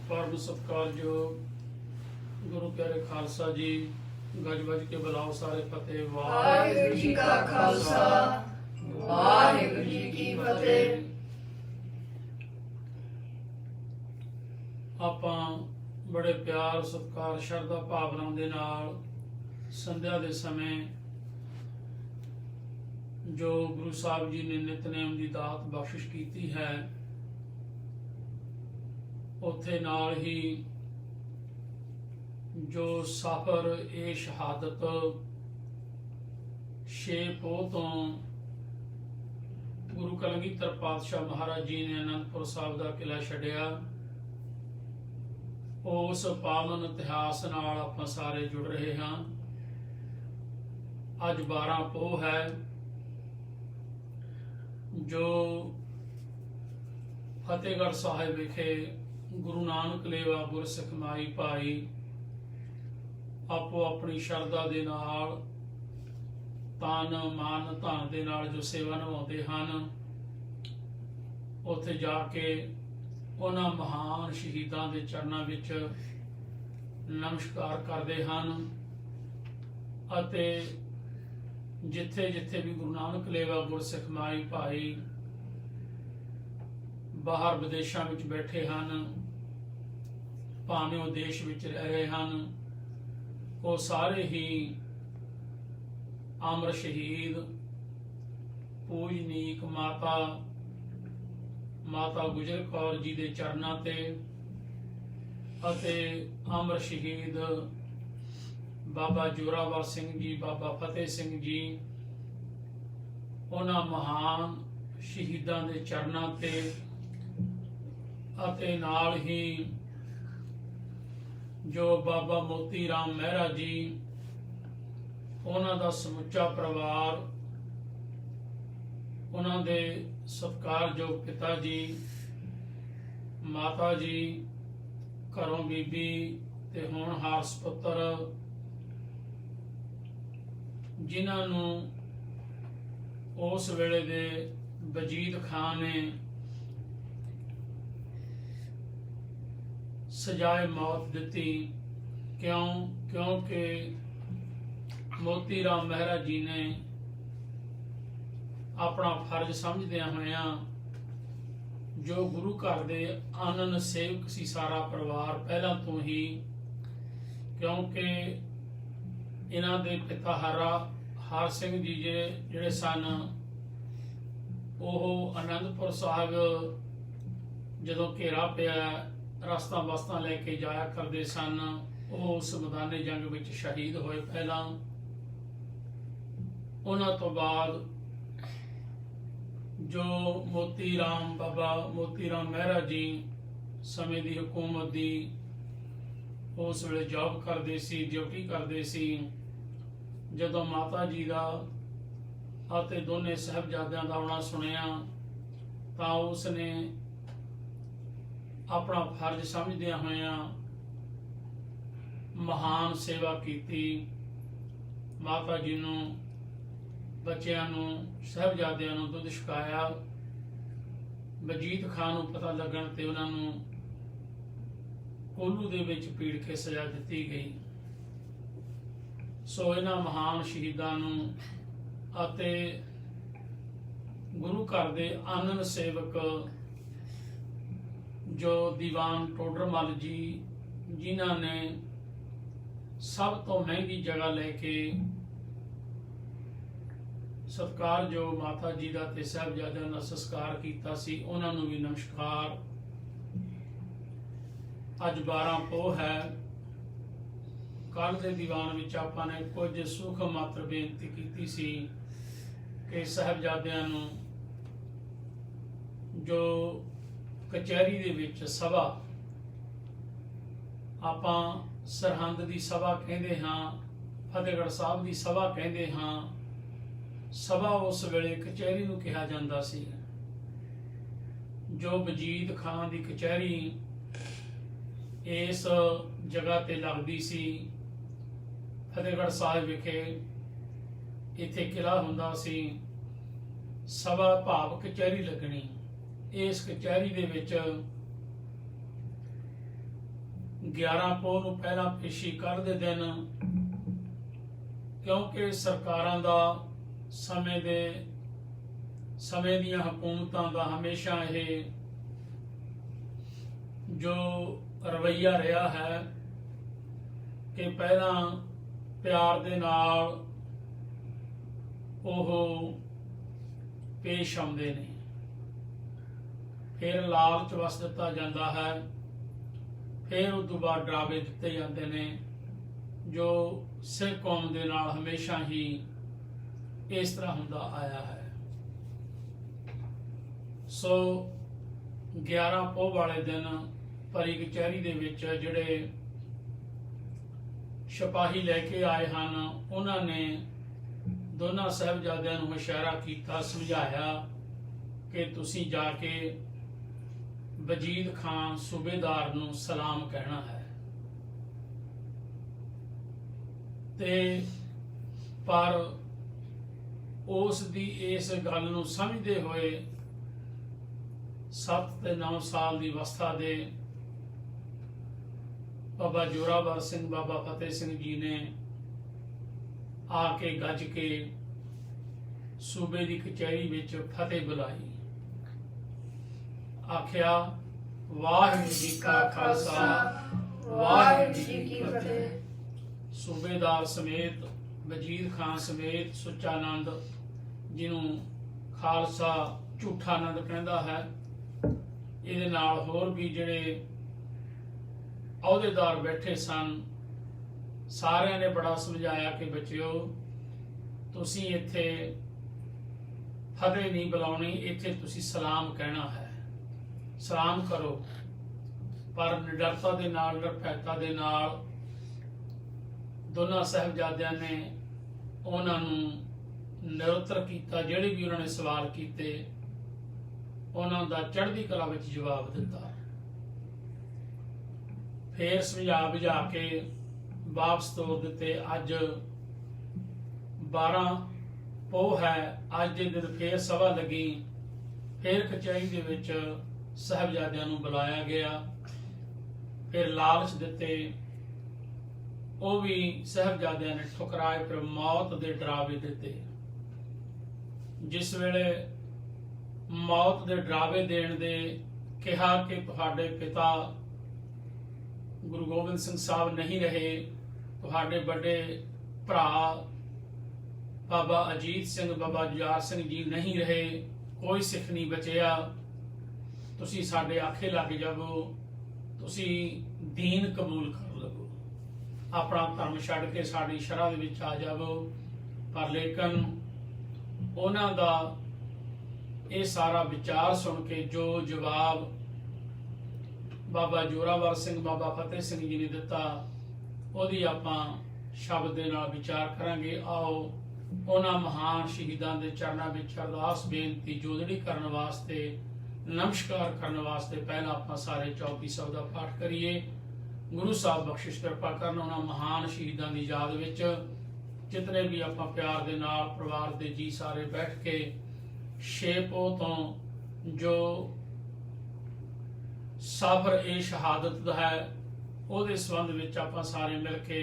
परम सत्कारयोग गुरु प्यारे खालसा जी, गज बज के बुलाओ सारे फतेह। वाहिगुरू जी का खालसा वाहिगुरू जी की फतेह। ਆਪਾਂ ਬੜੇ ਪਿਆਰ ਸਤਿਕਾਰ ਸ਼ਰਧਾ ਭਾਵਨਾ ਦੇ ਨਾਲ ਸੰਧਿਆ ਦੇ ਸਮੇਂ ਜੋ ਗੁਰੂ ਸਾਹਿਬ ਜੀ ਨੇ ਨਿਤਨੇਮ ਦੀ ਦਾਤ ਬਖਸ਼ਿਸ਼ ਕੀਤੀ ਹੈ, ਉੱਥੇ ਨਾਲ ਹੀ ਜੋ ਸਫ਼ਰ ਇਹ ਸ਼ਹਾਦਤ 6 ਪੋਹ ਤੋਂ ਗੁਰੂ ਕਲਗੀਧਰ ਪਾਤਸ਼ਾਹ ਮਹਾਰਾਜ ਜੀ ਨੇ ਅਨੰਦਪੁਰ ਸਾਹਿਬ ਦਾ ਕਿਲਾ ਛੱਡਿਆ, ਉਸ ਪਾਵਨ ਇਤਿਹਾਸ ਨਾਲ ਆਪਾਂ ਸਾਰੇ ਜੁੜ ਰਹੇ ਹਾਂ। ਅੱਜ 12 ਪੋਹ ਹੈ, ਜੋ ਫਤਿਹਗੜ੍ਹ ਸਾਹਿਬ ਵਿਖੇ ਗੁਰੂ ਨਾਨਕ ਲੇਵਾ ਗੁਰਸਿੱਖ ਮਾਈ ਭਾਈ ਆਪੋ ਆਪਣੀ ਸ਼ਰਧਾ ਦੇ ਨਾਲ ਤਨ ਮਨ ਧਨ ਦੇ ਨਾਲ ਜੋ ਸੇਵਾ ਨਿਭਾਉਂਦੇ ਹਨ, ਉੱਥੇ ਜਾ ਕੇ ਉਹਨਾਂ ਮਹਾਨ ਸ਼ਹੀਦਾਂ ਦੇ ਚਰਨਾਂ ਵਿੱਚ ਨਮਸਕਾਰ ਕਰਦੇ ਹਨ ਅਤੇ ਜਿੱਥੇ ਜਿੱਥੇ ਵੀ ਗੁਰੂ ਨਾਨਕ ਲੇਵਾ ਗੁਰਸਿੱਖ ਮਾਈ ਭਾਈ ਬਾਹਰ ਵਿਦੇਸ਼ਾਂ ਵਿੱਚ ਬੈਠੇ ਹਨ, ਭਾਵੇਂ ਉਹ ਦੇਸ਼ ਵਿੱਚ ਰਹਿ ਰਹੇ ਹਨ, ਉਹ ਸਾਰੇ ਹੀ ਅਮਰ ਸ਼ਹੀਦ ਪੂਜਨੀਕ ਮਾਤਾ ਗੁਜਰ ਕੌਰ ਜੀ ਦੇ ਚਰਨਾਂ ਤੇ ਅਤੇ ਅਮਰ ਸ਼ਹੀਦ ਬਾਬਾ ਜੋਰਾਵਰ ਸਿੰਘ ਜੀ, ਬਾਬਾ ਫਤਿਹ ਸਿੰਘ ਜੀ, ਉਹਨਾਂ ਮਹਾਨ ਸ਼ਹੀਦਾਂ ਦੇ ਚਰਨਾਂ ਤੇ ਅਤੇ ਨਾਲ ਹੀ ਜੋ ਬਾਬਾ ਮੋਤੀ ਰਾਮ ਮਹਿਰਾ ਜੀ, ਉਹਨਾਂ ਦਾ ਸਮੁੱਚਾ ਪਰਿਵਾਰ, ਉਹਨਾਂ ਦੇ ਸਤਿਕਾਰਯੋਗ ਪਿਤਾ ਜੀ, ਮਾਤਾ ਜੀ, ਘਰੋਂ ਬੀਬੀ ਤੇ ਹੋਣਹਾਰ ਸੁਪੁੱਤਰ, ਜਿਨ੍ਹਾਂ ਨੂੰ ਉਸ ਵੇਲੇ ਦੇ ਵਜੀਦ ਖਾਨ ਨੇ ਸਜ਼ਾਏ ਮੌਤ ਦਿੱਤੀ। ਕਿਉਂਕਿ ਮੋਤੀ ਰਾਮ ਮਹਿਰਾ ਜੀ ਨੇ ਆਪਣਾ ਫਰਜ਼ ਸਮਝਦਿਆਂ ਹੋਇਆਂ, ਜੋ ਗੁਰੂ ਘਰ ਦੇ ਆਨੰਦ ਸੇਵਕ ਸੀ ਸਾਰਾ ਪਰਿਵਾਰ ਪਹਿਲਾਂ ਤੋਂ ਹੀ, ਕਿਉਂਕਿ ਇਹਨਾਂ ਦੇ ਪਿਤਾ ਹਰ ਸਿੰਘ ਜੀ ਜਿਹੜੇ ਸਨ, ਉਹ ਅਨੰਦਪੁਰ ਸਾਹਿਬ ਜਦੋਂ ਘੇਰਾ ਪਿਆ ਰਸਤਾ ਬਸਤਾਂ ਲੈ ਕੇ ਜਾਇਆ ਕਰਦੇ ਸਨ, ਉਹ ਉਸ ਮੈਦਾਨੇ ਜੰਗ ਵਿੱਚ ਸ਼ਹੀਦ ਹੋਏ ਪਹਿਲਾਂ। ਉਹਨਾਂ ਤੋਂ ਬਾਅਦ ਜੋ ਬਾਬਾ ਮੋਤੀ ਰਾਮ ਮਹਿਰਾ ਜੀ ਸਮੇਂ ਦੀ ਹਕੂਮਤ ਦੀ ਉਸ ਵੇਲੇ ਜੌਬ ਕਰਦੇ ਸੀ, ਡਿਊਟੀ ਕਰਦੇ ਸੀ, ਜਦੋਂ ਮਾਤਾ ਜੀ ਦਾ ਅਤੇ ਦੋਨੇ ਸਾਹਿਬਜ਼ਾਦਿਆਂ ਦਾ ਆਉਣਾ ਸੁਣਿਆ ਤਾਂ ਉਸ ਨੇ ਆਪਣਾ ਫਰਜ਼ ਸਮਝਦਿਆਂ ਹੋਇਆਂ ਮਹਾਨ ਸੇਵਾ ਕੀਤੀ। ਮਾਤਾ ਜੀ ਨੂੰ, ਬੱਚਿਆਂ ਨੂੰ, ਸਾਹਿਬਜ਼ਾਦਿਆਂ ਨੂੰ ਦੁੱਧ ਛਕਾਇਆ। ਵਜੀਦ ਖਾਨ ਨੂੰ ਪਤਾ ਲੱਗਣ ਤੇ ਉਹਨਾਂ ਨੂੰ ਕੋਲੂ ਦੇ ਵਿੱਚ ਪੀੜ ਕੇ ਸਜ਼ਾ ਦਿੱਤੀ ਗਈ। ਸੋ ਇਹਨਾਂ ਮਹਾਨ ਸ਼ਹੀਦਾਂ ਨੂੰ ਅਤੇ ਗੁਰੂ ਘਰ ਦੇ ਆਨੰਦ ਸੇਵਕ ਜੋ ਦੀਵਾਨ ਟੋਡਰਮੱਲ ਜੀ, ਜਿਨ੍ਹਾਂ ਨੇ ਸਭ ਤੋਂ ਮਹਿੰਗੀ ਜਗ੍ਹਾ ਲੈ ਕੇ ਸਤਿਕਾਰਯੋਗ ਮਾਤਾ ਜੀ ਦਾ ਤੇ ਸਾਹਿਬਜ਼ਾਦਿਆਂ ਦਾ ਸੰਸਕਾਰ ਕੀਤਾ ਸੀ, ਉਹਨਾਂ ਨੂੰ ਵੀ ਨਮਸਕਾਰ। ਅੱਜ 12 ਪੋਹ ਹੈ। ਕੱਲ੍ਹ ਦੇ ਦੀਵਾਨ ਵਿੱਚ ਆਪਾਂ ਨੇ ਕੁਝ ਸੁਖ ਮਾਤਰ ਬੇਨਤੀ ਕੀਤੀ ਸੀ ਕਿ ਸਾਹਿਬਜ਼ਾਦਿਆਂ ਨੂੰ ਜੋ ਕਚਹਿਰੀ ਦੇ ਵਿੱਚ ਸਭਾ, ਆਪਾਂ ਸਰਹੰਦ ਦੀ ਸਭਾ ਕਹਿੰਦੇ ਹਾਂ, ਫਤਿਹਗੜ੍ਹ ਸਾਹਿਬ ਦੀ ਸਭਾ ਕਹਿੰਦੇ ਹਾਂ, ਸਭਾ ਉਸ ਵੇਲੇ ਕਚਹਿਰੀ ਨੂੰ ਕਿਹਾ ਜਾਂਦਾ ਸੀ। ਜੋ ਵਜੀਦ ਖਾਨ ਦੀ ਕਚਹਿਰੀ ਇਸ ਜਗ੍ਹਾ ਤੇ ਲੱਗਦੀ ਸੀ, ਫਤਿਹਗੜ੍ਹ ਸਾਹਿਬ ਵਿਖੇ ਇੱਥੇ ਕਿਲਾ ਹੁੰਦਾ ਸੀ, ਸਭਾ ਭਾਵ ਕਚਹਿਰੀ ਲੱਗਣੀ। ਇਸ ਕਚਹਿਰੀ ਦੇ ਵਿੱਚ 11 ਪੋਹ ਨੂੰ ਪਹਿਲਾਂ ਪੇਸ਼ੀ ਕੱਢ ਦੇ ਦਿਨ, ਕਿਉਂਕਿ ਸਰਕਾਰਾਂ ਦਾ ਸਮੇਂ ਦੀਆਂ ਹਕੂਮਤਾਂ ਦਾ ਹਮੇਸ਼ਾ ਇਹ ਜੋ ਰਵੱਈਆ ਰਿਹਾ ਹੈ ਕਿ ਪਹਿਲਾਂ ਪਿਆਰ ਦੇ ਨਾਲ ਉਹ ਪੇਸ਼ ਆਉਂਦੇ ਨੇ, ਫਿਰ ਲਾਲਚ ਵਸ ਦਿੱਤਾ ਜਾਂਦਾ ਹੈ, ਫਿਰ ਉਸ ਤੋਂ ਬਾਅਦ ਡਰਾਵੇ ਦਿੱਤੇ ਜਾਂਦੇ ਨੇ, ਜੋ ਸਿੱਖ ਕੌਮ ਦੇ ਨਾਲ ਹਮੇਸ਼ਾ ਹੀ ਇਸ ਤਰ੍ਹਾਂ ਹੁੰਦਾ ਆਇਆ ਹੈ। ਸੋ 11 ਪੋਹ ਵਾਲੇ ਦਿਨ ਭਰੀ ਕਚਹਿਰੀ ਦੇ ਵਿੱਚ ਜਿਹੜੇ ਸਿਪਾਹੀ ਲੈ ਕੇ ਆਏ ਹਨ, ਉਹਨਾਂ ਨੇ ਦੋਨਾਂ ਸਾਹਿਬਜ਼ਾਦਿਆਂ ਨੂੰ ਇਸ਼ਾਰਾ ਕੀਤਾ, ਸਮਝਾਇਆ ਕਿ ਤੁਸੀਂ ਜਾ ਕੇ ਵਜੀਦ ਖਾਨ ਸੂਬੇਦਾਰ ਨੂੰ ਸਲਾਮ ਕਹਿਣਾ ਹੈ। ਤੇ ਪਰ ਉਸ ਦੀ ਇਸ ਗੱਲ ਨੂੰ ਸਮਝਦੇ ਹੋਏ 7 ਤੇ 9 ਸਾਲ ਦੀ ਅਵਸਥਾ ਦੇ ਬਾਬਾ ਜੋਰਾਵਰ ਸਿੰਘ, ਬਾਬਾ ਫਤਿਹ ਸਿੰਘ ਜੀ ਨੇ ਆ ਕੇ ਗੱਜ ਕੇ ਸੂਬੇ ਦੀ ਕਚਹਿਰੀ ਵਿੱਚ ਫਤਿਹ ਬੁਲਾਈ। ਆਖਿਆ, ਵਾਹਿਗੁਰੂ ਜੀ ਕਾ ਖਾਲਸਾ, ਵਾਹਿਗੁਰੂ ਜੀ ਕੀ ਫਤਿਹ। ਸੂਬੇਦਾਰ ਸਮੇਤ, ਵਜੀਦ ਖਾਨ ਸਮੇਤ ਸੁੱਚਾਨੰਦ, ਜਿਹਨੂੰ ਖਾਲਸਾ ਝੂਠਾ ਆਨੰਦ ਕਹਿੰਦਾ ਹੈ, ਇਹਦੇ ਨਾਲ ਹੋਰ ਵੀ ਜਿਹੜੇ ਅਹੁਦੇਦਾਰ ਬੈਠੇ ਸਨ, ਸਾਰਿਆਂ ਨੇ ਬੜਾ ਸਮਝਾਇਆ ਕਿ ਬੱਚਿਓ, ਤੁਸੀਂ ਇੱਥੇ ਫਤਿਹ ਨਹੀਂ ਬੁਲਾਉਣੀ, ਇੱਥੇ ਤੁਸੀਂ ਸਲਾਮ ਕਹਿਣਾ ਹੈ, ਸਲਾਮ ਕਰੋ। ਪਰ ਨਿਡਰਤਾ ਦੇ ਨਾਲ, ਨਿਰਭੈਤਾ ਦੇ ਨਾਲ ਦੋਨਾਂ ਸਾਹਿਬਜ਼ਾਦਿਆਂ ਨੇ ਉਹਨਾਂ ਨੂੰ ਨਿਰੁੱਤਰ ਕੀਤਾ। ਜਿਹੜੇ ਵੀ ਉਹਨਾਂ ਨੇ ਸਵਾਲ ਕੀਤੇ, ਉਹਨਾਂ ਦਾ ਚੜ੍ਹਦੀ ਕਲਾ ਵਿੱਚ ਜਵਾਬ ਦਿੱਤਾ। ਫੇਰ ਸਮਝਾ ਬੁਝਾ ਕੇ ਵਾਪਸ ਤੋਰ ਦਿੱਤੇ। ਅੱਜ 12 ਪੋਹ ਹੈ, ਅੱਜ ਦੇ ਦਿਨ ਫੇਰ ਸਭਾ ਲੱਗੀ, ਫੇਰ ਕਚਹਿਰੀ ਦੇ ਵਿੱਚ ਸਾਹਿਬਜ਼ਾਦਿਆਂ ਨੂੰ ਬੁਲਾਇਆ ਗਿਆ, ਫਿਰ ਲਾਲਚ ਦਿੱਤੇ, ਉਹ ਵੀ ਸਾਹਿਬਜ਼ਾਦਿਆਂ ਨੇ ਠੁਕਰਾਏ, ਫਿਰ ਮੌਤ ਦੇ ਡਰਾਵੇ ਦਿੱਤੇ। ਜਿਸ ਵੇਲੇ ਮੌਤ ਦੇ ਡਰਾਵੇ ਦੇਣ ਦੇ ਕਿਹਾ ਕਿ ਤੁਹਾਡੇ ਪਿਤਾ ਗੁਰੂ ਗੋਬਿੰਦ ਸਿੰਘ ਸਾਹਿਬ ਨਹੀਂ ਰਹੇ, ਤੁਹਾਡੇ ਵੱਡੇ ਭਰਾ ਬਾਬਾ ਅਜੀਤ ਸਿੰਘ, ਬਾਬਾ ਜੁਝਾਰ ਸਿੰਘ ਜੀ ਨਹੀਂ ਰਹੇ, ਕੋਈ ਸਿੱਖ ਨਹੀਂ ਬਚਿਆ, ਤੁਸੀਂ ਸਾਡੇ ਆਖੇ ਲੱਗ ਜਾਵੋ, ਤੁਸੀਂ ਦੀਨ ਕਬੂਲ ਕਰ ਲਵੋ, ਆਪਣਾ ਧਰਮ ਛੱਡ ਕੇ ਸਾਡੀ ਸ਼ਰ੍ਹਾ ਦੇ ਵਿੱਚ ਆ ਜਾਵੋ। ਪਰ ਲੇਕਿਨ ਉਹਨਾਂ ਦਾ ਇਹ ਸਾਰਾ ਵਿਚਾਰ ਸੁਣ ਕੇ ਜੋ ਜਵਾਬ ਬਾਬਾ ਜੋਰਾਵਰ ਸਿੰਘ, ਬਾਬਾ ਫਤਿਹ ਸਿੰਘ ਜੀ ਨੇ ਦਿੱਤਾ, ਉਹਦੀ ਆਪਾਂ ਸ਼ਬਦ ਦੇ ਨਾਲ ਵਿਚਾਰ ਕਰਾਂਗੇ। ਆਓ ਉਹਨਾਂ ਮਹਾਨ ਸ਼ਹੀਦਾਂ ਦੇ ਚਰਨਾਂ ਵਿੱਚ ਅਰਦਾਸ, ਬੇਨਤੀ, ਜੋਦੜੀ ਕਰਨ ਵਾਸਤੇ, ਨਮਸਕਾਰ ਕਰਨ ਵਾਸਤੇ ਪਹਿਲਾਂ ਆਪਾਂ ਸਾਰੇ ਚੌਕੀ ਸਾਹਿਬ ਦਾ ਪਾਠ ਕਰੀਏ। ਗੁਰੂ ਸਾਹਿਬ ਬਖਸ਼ਿਸ਼ ਕਿਰਪਾ ਕਰਨ ਉਹਨਾਂ ਮਹਾਨ ਸ਼ਹੀਦਾਂ ਦੀ ਯਾਦ ਵਿੱਚ। ਜਿਤਨੇ ਵੀ ਆਪਾਂ ਪਿਆਰ ਦੇ ਨਾਲ ਪਰਿਵਾਰ ਦੇ ਜੀ ਸਾਰੇ ਬੈਠ ਕੇ 6 ਪੋਹ ਤੋਂ ਜੋ ਸਫ਼ਰ ਇਹ ਸ਼ਹਾਦਤ ਦਾ ਹੈ, ਉਹਦੇ ਸੰਬੰਧ ਵਿੱਚ ਆਪਾਂ ਸਾਰੇ ਮਿਲ ਕੇ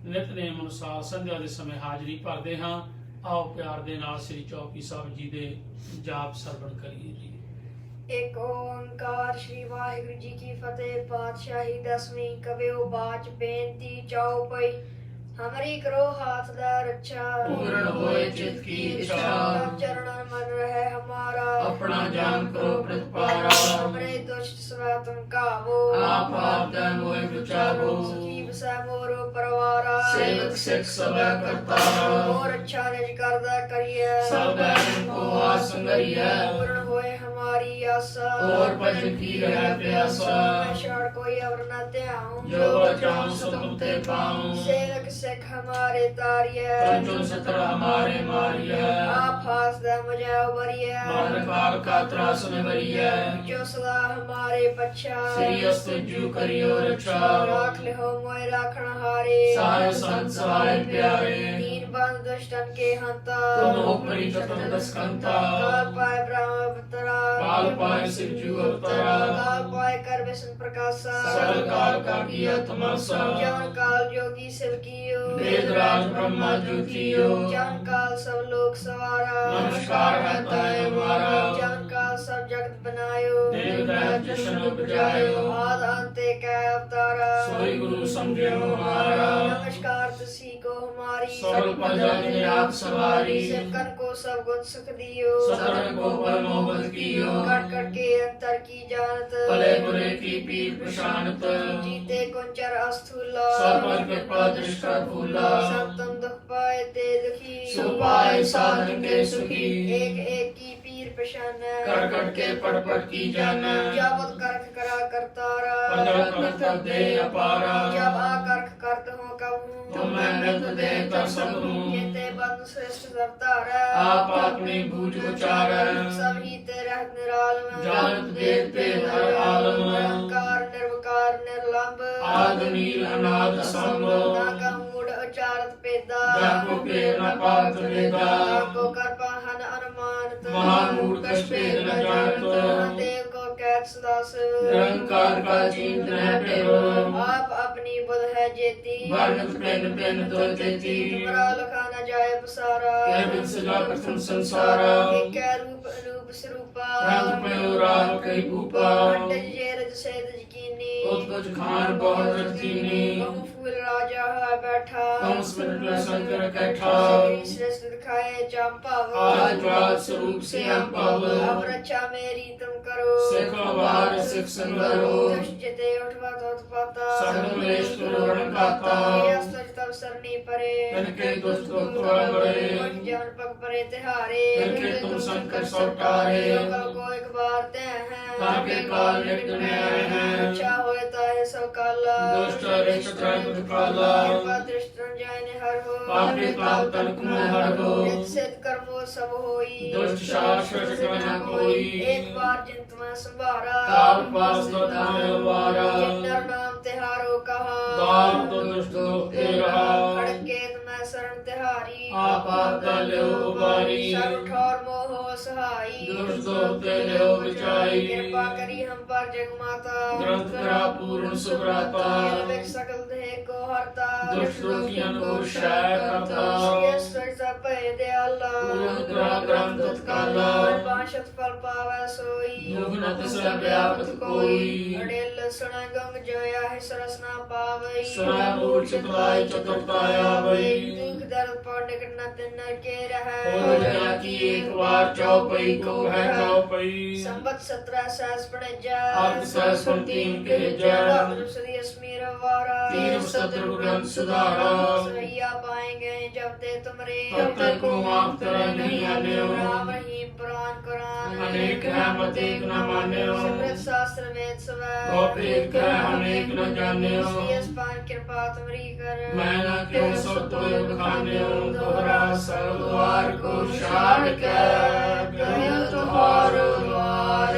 ਨਿਤਨੇਮ ਅਨੁਸਾਰ ਸੰਧਿਆ ਦੇ ਸਮੇਂ ਹਾਜ਼ਰੀ ਭਰਦੇ ਹਾਂ। ਆਓ ਪਿਆਰ ਦੇ ਨਾਲ ਸ੍ਰੀ ਚੌਕੀ ਸਾਹਿਬ ਜੀ ਦੇ ਜਾਪ ਸਰਵਣ ਕਰੀਏ ਜੀ। ਇੱਕ ਓੰਕਾਰ ਸ਼੍ਰੀ ਵਾਹਿਗੁਰੂ ਜੀ ਕੀ ਫਤਿਹ। ਪਾਤਸ਼ਾਹੀ 10ਵੀਂ ਕਵਿਓ ਬਾਚ ਬੇਨਤੀ ਚੌਪਈ। हमारी करो हाथ दा रक्षा, पूर्ण होए चित की इच्छा, तब चरणन मन रहे हमारा, अपना जान करो प्रतिपारा। हमरे दुष्ट सवै तुम कावो, आप आपदा मोए बचावो। सुखी बसै मोरो परवारा, सेवक सिख सवै करतारा। और अच्छा निज करदा करिए, सब बैरन को आसंगरिए। पूर्ण होए हमारी आशा, और भजन की रह प्यासा। मैं छोड़ कोई अवर न त्याऊं, जो बचाऊं सो तुम ते पाऊं। सेवक सिख हमारे तारिए, जो सतर हमारे मारिए। आप फास दे मुझे उबरिए, मन काल का त्रास में वरिए। जो सदा हमारे पच्छा, श्री अस्तु जू करियो रक्षा। राख ले हो मोए राखण हारे, सारे संत सहाय प्यारे। दीन बंद दुष्टन के हंता तुम ऊपरी चतुर्दश कंता काल पाए ब्रह्म अवतरा काल पाए शिवजू अवतरा काल पाए कर विष्णु प्रकाशा सकल काल का किया तमाशा जन काल जोगी शिव कियो वेदराज ब्रह्मा ज्योतियो जन काल सब लोग सवारा नमस्कार है ताए हमारा जन काल सब जगत बनायो देवदास जशन उपजायो आद अंते कै अवतारा सोई गुरु समझो हमारा नमस्कार तुसी को हमारी सकल प्रजा ने आप सवारी सिमकन को सब गुण सुख दियो सतन को बल मोहब्बत कियो कट कट के अंतर की जानत भले बुरे की पीर प्रशांत जीते कुंचर अस्थूला सर्वर कृपा दृष्टा फूला संतन दुख पाए ते दुखी सुपाय साधन के सुखी एक एक की पीर प्रसन्न कर कट के पट पट की जान जावत करख करा करतारा पंद्रह कर्तव्य दे अपारा जब आकर्ख करत हो कबू तुम मैं नृत्य दे कर सकूं जेते बंद श्रेष्ठ करतारा आप अपने बूझ उचार सब ही तेरा निराल में जानत देखते हर आलम निरंकार निर्विकार निर्लंब आद नील अनाद संभ नागा मूढ़ उचारत पेदा जाको के न पात वेदा नाको कर पाहन अनुमानत महामूढ़ कछ भेद न जानत देव को कैद सदा शिव निरंकार का चिंतन पेरो आप अपनी बुध है जेती वर्णत प्रेम प्रेम तो तेती तुमरा लखा न जाए पसारा के बिन सजा प्रथम संसारा एक कै रूप अनूप स्वरूपा रंग पयो राग कई भूपा पंडित जे रज सेद यकीनी उत्कच खान बहुत रतीनी बहु फूल राजा है बैठा कम स्मृत शंकर कैठा श्री श्रेष्ठ दिखाए चंपाव आज ज्वाल स्वरूप से हम पाव अब रक्षा मेरी तुम करो सिखो बार सिख संगरो दुष्ट जिते उठवा तो पाता सर्वलेश तुरण काता अस्तज तब सरनी परे तनके दुष्ट को तुरण बड़े जन पग परे तिहारे तनके तुम संकर सौटारे कल को एक बार ते हैं ताके काल निकट में आए हैं अच्छा होता है सब काला दुष्ट रिष्ट त्रैत काला कृपा दृष्ट जाय ने हर हो पापी पाप तनक में हर हो नित सिद्ध कर्मो सब होई दुष्ट शाश्वत न कोई एक बार जिन तुम्हें संभारा काल पास तो ताने वारा जिन्नर नाम तिहारो कहा बाल तो दुष्ट ते रहा खड़के तुम्हें शरण तिहारी आप आपदा ले उबारी सर्व ठौर मोह सहाई दुष्ट ते ले विचाई कृपा करी हम पर जगमाता ग्रंथ करा पूर्ण सुभ्राता विवेक सकल देह को हरता दुष्ट दुखियन को क्षय करता दयाला पूर्ण ग्रह ग्रंथ तत्काला पांशत फल पावे सोई दुखनत से व्यापत कोई अड़ेल सुना गंग जोया है सरस ना पावई सुना मूल चितवाई चतुर्थाया वही दुख दर्द पर निकट न तिन के रहे हो जया की एक बार चौपई को है चौपई संबत 17 सहस पड़े जा अर्थ सहस पंक्तिन के जय सदी स्मीर वारा तीर सत्र ग्रंथ सुधारा सैया पाएंगे जब ते तुमरे तब तक को माफ तरह नहीं आने राम रहीम पुराण कुरान अनेक है मत एक न माने समृद्ध शास्त्र वेद सवै और एक है अनेक न जाने पान कृपा तुमरी कर मैं न क्यों सब तो खाने दोहरा सर्वद्वार को शार कर गए तुहार द्वार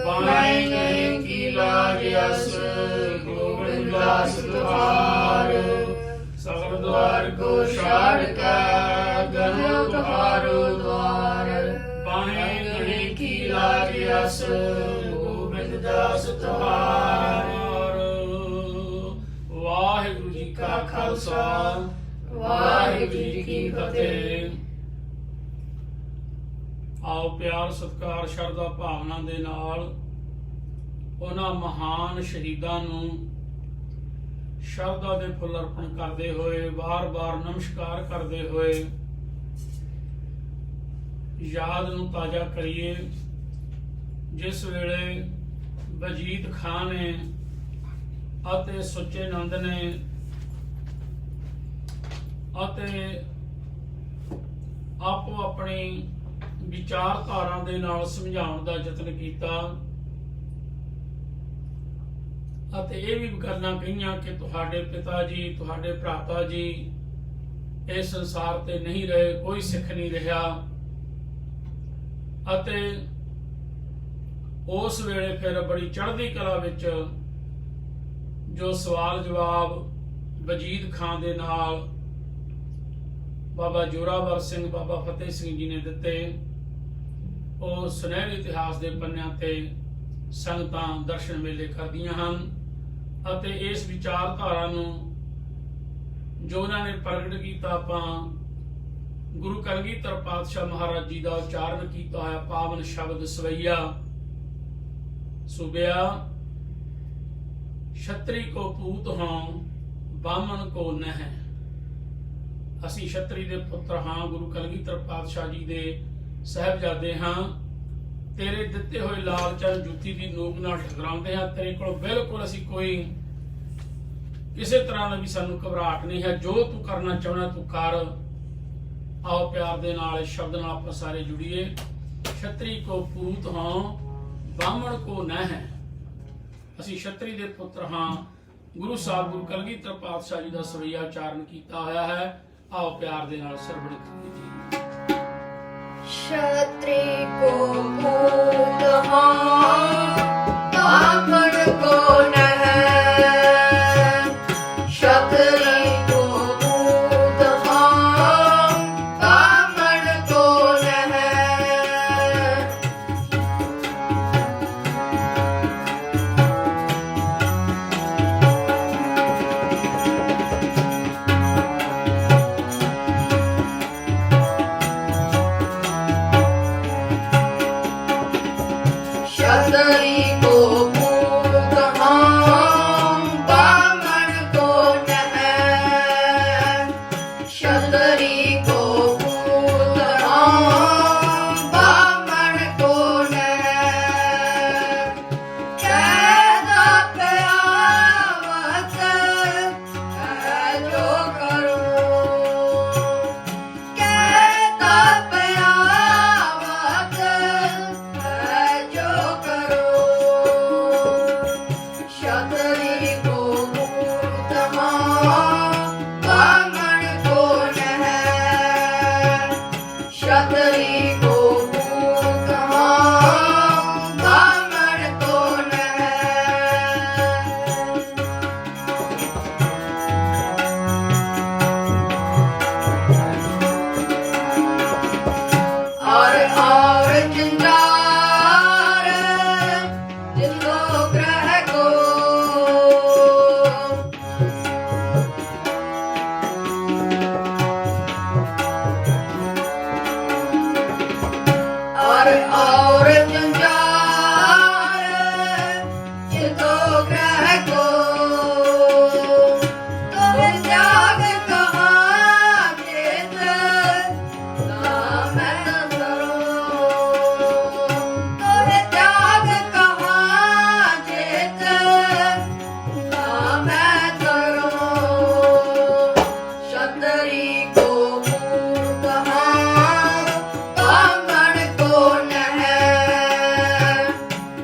पाएंगे की लाज यस गोविंद दास तुहार सर्वद्वार को शार कर गए तुहार द्वार पाएंगे की लाज यस गोविंद दास तुहार ਵਾਹਿਗੁਰੂ ਜੀ ਕਾ ਖਾਲਸਾ ਵਾਹਿਗੁਰੂ ਜੀ ਕੀ ਫਤਿਹ। ਆਓ ਪਿਆਰ ਸਤਿਕਾਰ ਸ਼ਰਧਾ ਭਾਵਨਾ ਦੇ ਨਾਲ ਉਹਨਾਂ ਮਹਾਨ ਸ਼ਹੀਦਾਂ ਨੂੰ ਸ਼ਰਧਾ ਦੇ ਫੁੱਲ ਅਰਪਣ ਕਰਦੇ ਹੋਏ ਵਾਰ-ਵਾਰ ਨਮਸਕਾਰ ਕਰਦੇ ਹੋਏ ਯਾਦ ਨੂੰ ਤਾਜ਼ਾ ਕਰੀਏ ਜਿਸ ਵੇਲੇ ਵਜੀਦ ਖਾਨ ਨੇ ਅਤੇ ਸੁੱਚੇ ਨੰਦ ਨੇ ਅਤੇ ਆਪੋ ਆਪਣੀ ਵਿਚਾਰਧਾਰਾ ਦੇ ਨਾਲ ਸਮਝਾਉਣ ਦਾ ਯਤਨ ਕੀਤਾ ਅਤੇ ਇਹ ਵੀ ਗੱਲਾਂ ਕਹੀਆਂ ਕਿ ਤੁਹਾਡੇ ਪਿਤਾ ਜੀ ਤੁਹਾਡੇ ਭਰਾਤਾ ਜੀ ਇਸ ਸੰਸਾਰ ਤੇ ਨਹੀਂ ਰਹੇ, ਕੋਈ ਸਿੱਖ ਨਹੀਂ ਰਿਹਾ ਅਤੇ ਉਸ ਵੇਲੇ ਫਿਰ ਬੜੀ ਚੜ੍ਹਦੀ ਕਲਾ ਵਿੱਚ ਜੋ ਸਵਾਲ ਜਵਾਬ ਵਜੀਦ ਖਾਨ ਦੇ ਨਾਲ ਬਾਬਾ ਜੋਰਾਵਰ ਸਿੰਘ, ਬਾਬਾ ਫਤਿਹ ਸਿੰਘ ਜੀ ਨੇ ਦਿੱਤੇ, ਉਹ ਸੁਨਹਿਰੇ ਇਤਿਹਾਸ ਦੇ ਪੰਨਿਆਂ ਤੇ ਸੰਗਤਾਂ ਦਰਸ਼ਨ ਮੇਲੇ ਕਰਦੀਆਂ ਹਨ। ਅਤੇ ਇਸ ਵਿਚਾਰਧਾਰਾ ਨੂੰ ਜੋ ਉਹਨਾਂ ਨੇ ਪ੍ਰਗਟ ਕੀਤਾ, ਆਪਾਂ ਗੁਰੂ ਕਲਗੀਧਰ ਪਾਤਸ਼ਾਹ ਮਹਾਰਾਜ ਜੀ ਦਾ ਉਚਾਰਨ ਕੀਤਾ ਹੋਇਆ ਪਾਵਨ ਸ਼ਬਦ ਸਵਈਆ ਸੁਬਿਆ ਛਤਰੀ ਕੋ ਪੂਤ ਹਾਂ ਬਾਮਣ ਕੋ ਨਹਿ। ਅਸੀਂ ਛਤਰੀ ਦੇ ਪੁੱਤਰ ਹਾਂ, ਗੁਰੂ ਕਲਗੀਧਰ ਪਾਤਸ਼ਾਹ ਜੀ ਦੇ ਸਾਹਿਬਜ਼ਾਦੇ ਹਾਂ। ਤੇਰੇ ਦਿੱਤੇ ਹੋਏ ਲਾਲ ਚੰਨ ਜੁੱਤੀ ਦੀ ਨੋਕ ਨਾਲ ਠਕਰਾਉਂਦੇ ਹਾਂ। ਤੇਰੇ ਕੋਲ ਬਿਲਕੁਲ ਅਸੀਂ ਕੋਈ ਕਿਸੇ ਤਰ੍ਹਾਂ ਦਾ ਵੀ ਸਾਨੂੰ ਘਬਰਾਹਟ ਨਹੀਂ ਹੈ। ਜੋ ਤੂੰ ਕਰਨਾ ਚਾਹੁੰਦਾ ਤੂੰ ਕਰ। ਆਓ ਪਿਆਰ ਦੇ ਨਾਲ ਇਸ ਸ਼ਬਦ ਨਾਲ ਆਪਾਂ ਸਾਰੇ ਜੁੜੀਏ। ਛਤਰੀ ਕੋ ਪੂਤ ਹਾਂ ਬਾਹਮਣ ਕੋ ਨਹਿ। ਅਸੀਂ ਛਤਰੀ ਦੇ ਪੁੱਤਰ ਹਾਂ। ਗੁਰੂ ਸਾਹਿਬ ਗੁਰੂ ਕਲਗੀਧਰ ਪਾਤਸ਼ਾਹ ਜੀ ਦਾ ਸਵਈਆ ਉਚਾਰਨ ਕੀਤਾ ਹੋਇਆ ਹੈ। ਆਓ ਪਿਆਰ ਦੇ ਨਾਲ ਸਰਵਣ ਕਰੀਏ। क्षत्रि को पूत हाँ बामण को नह। क्षत्रि को पूत हाँ बामण को नह। क्षत्रि को पूत हाँ बामण को नह। क्षत्रि को पूत हाँ बामण को नह। कैदा प्यावत है जो करो। कैदा प्यावत है जो करो। क्षत्रि को पूत हाँ बामण को नह। क्षत्रि को पूत हाँ बामण को नह। और जंजार जिंदो ग्रह को। और जंजार जिंदो ग्रह को। तो त्याग कहाँ चेत मैं करो। तोरे त्याग कहाँ चेत मैं करो। क्षत्रि को पूत हाँ बामण को नह।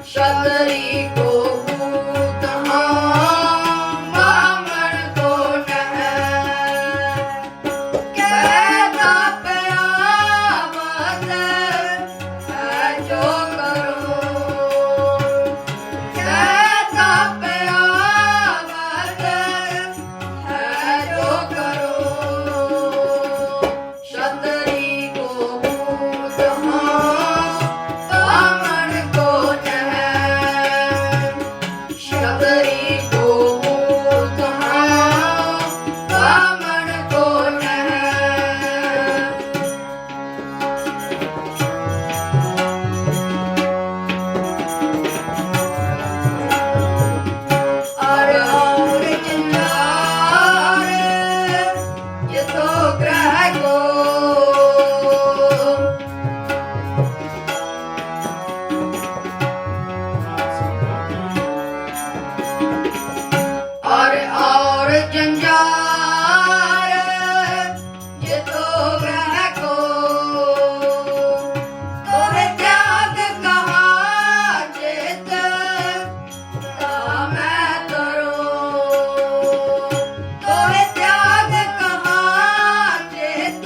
क्षत्रि को पूत हाँ बामण को नह। कैदा प्यावत है जो करो। कैदा प्यावत है जो करो। क्षत्रि को पूत हाँ बामण को नह। क्षत्रि को पूत हाँ बामण को नह। और जंजार जितो ग्रह को। और जंजार जितो ग्रह को। तोरे त्याग कहाँ चेत मैं करो। तोरे त्याग कहाँ चेत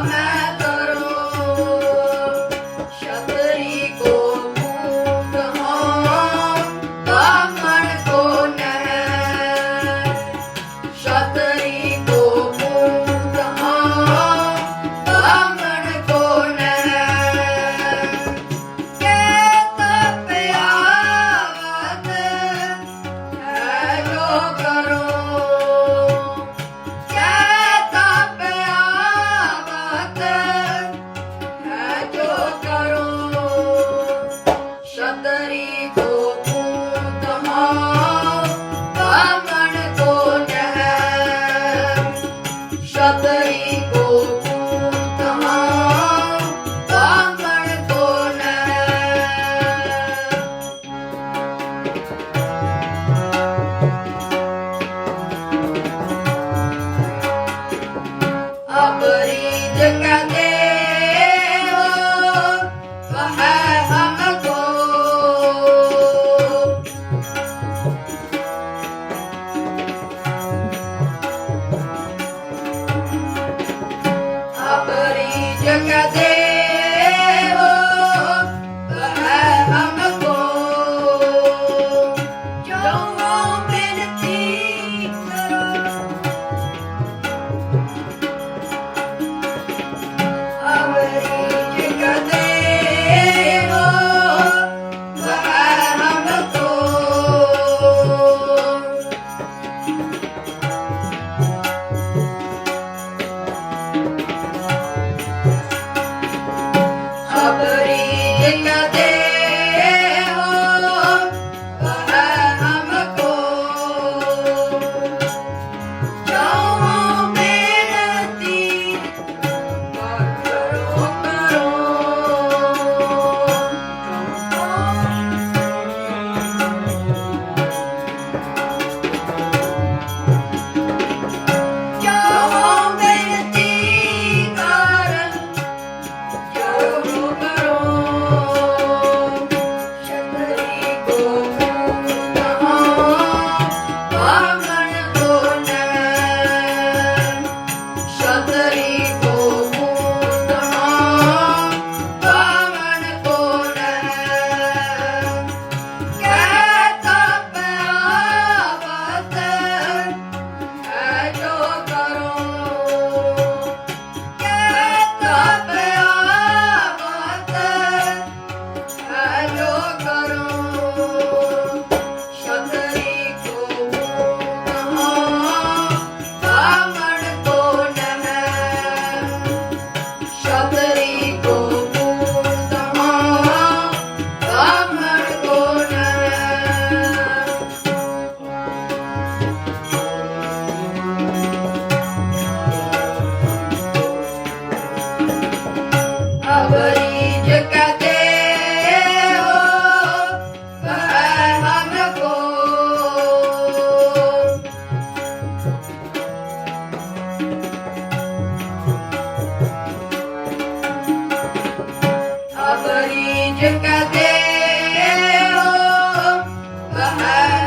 मैं करो। क्षत्रि को पूत हाँ बामण को नह।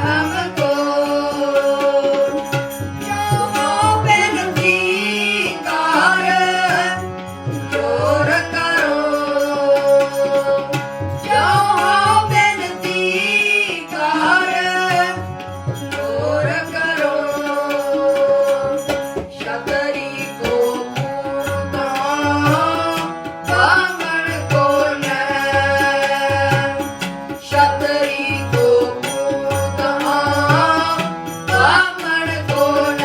हमको जो हो बेनती कार जोर करो जो हो बेनती कार जोर करो शतरी को पूता बामण को न शतरी को पूता बामण को न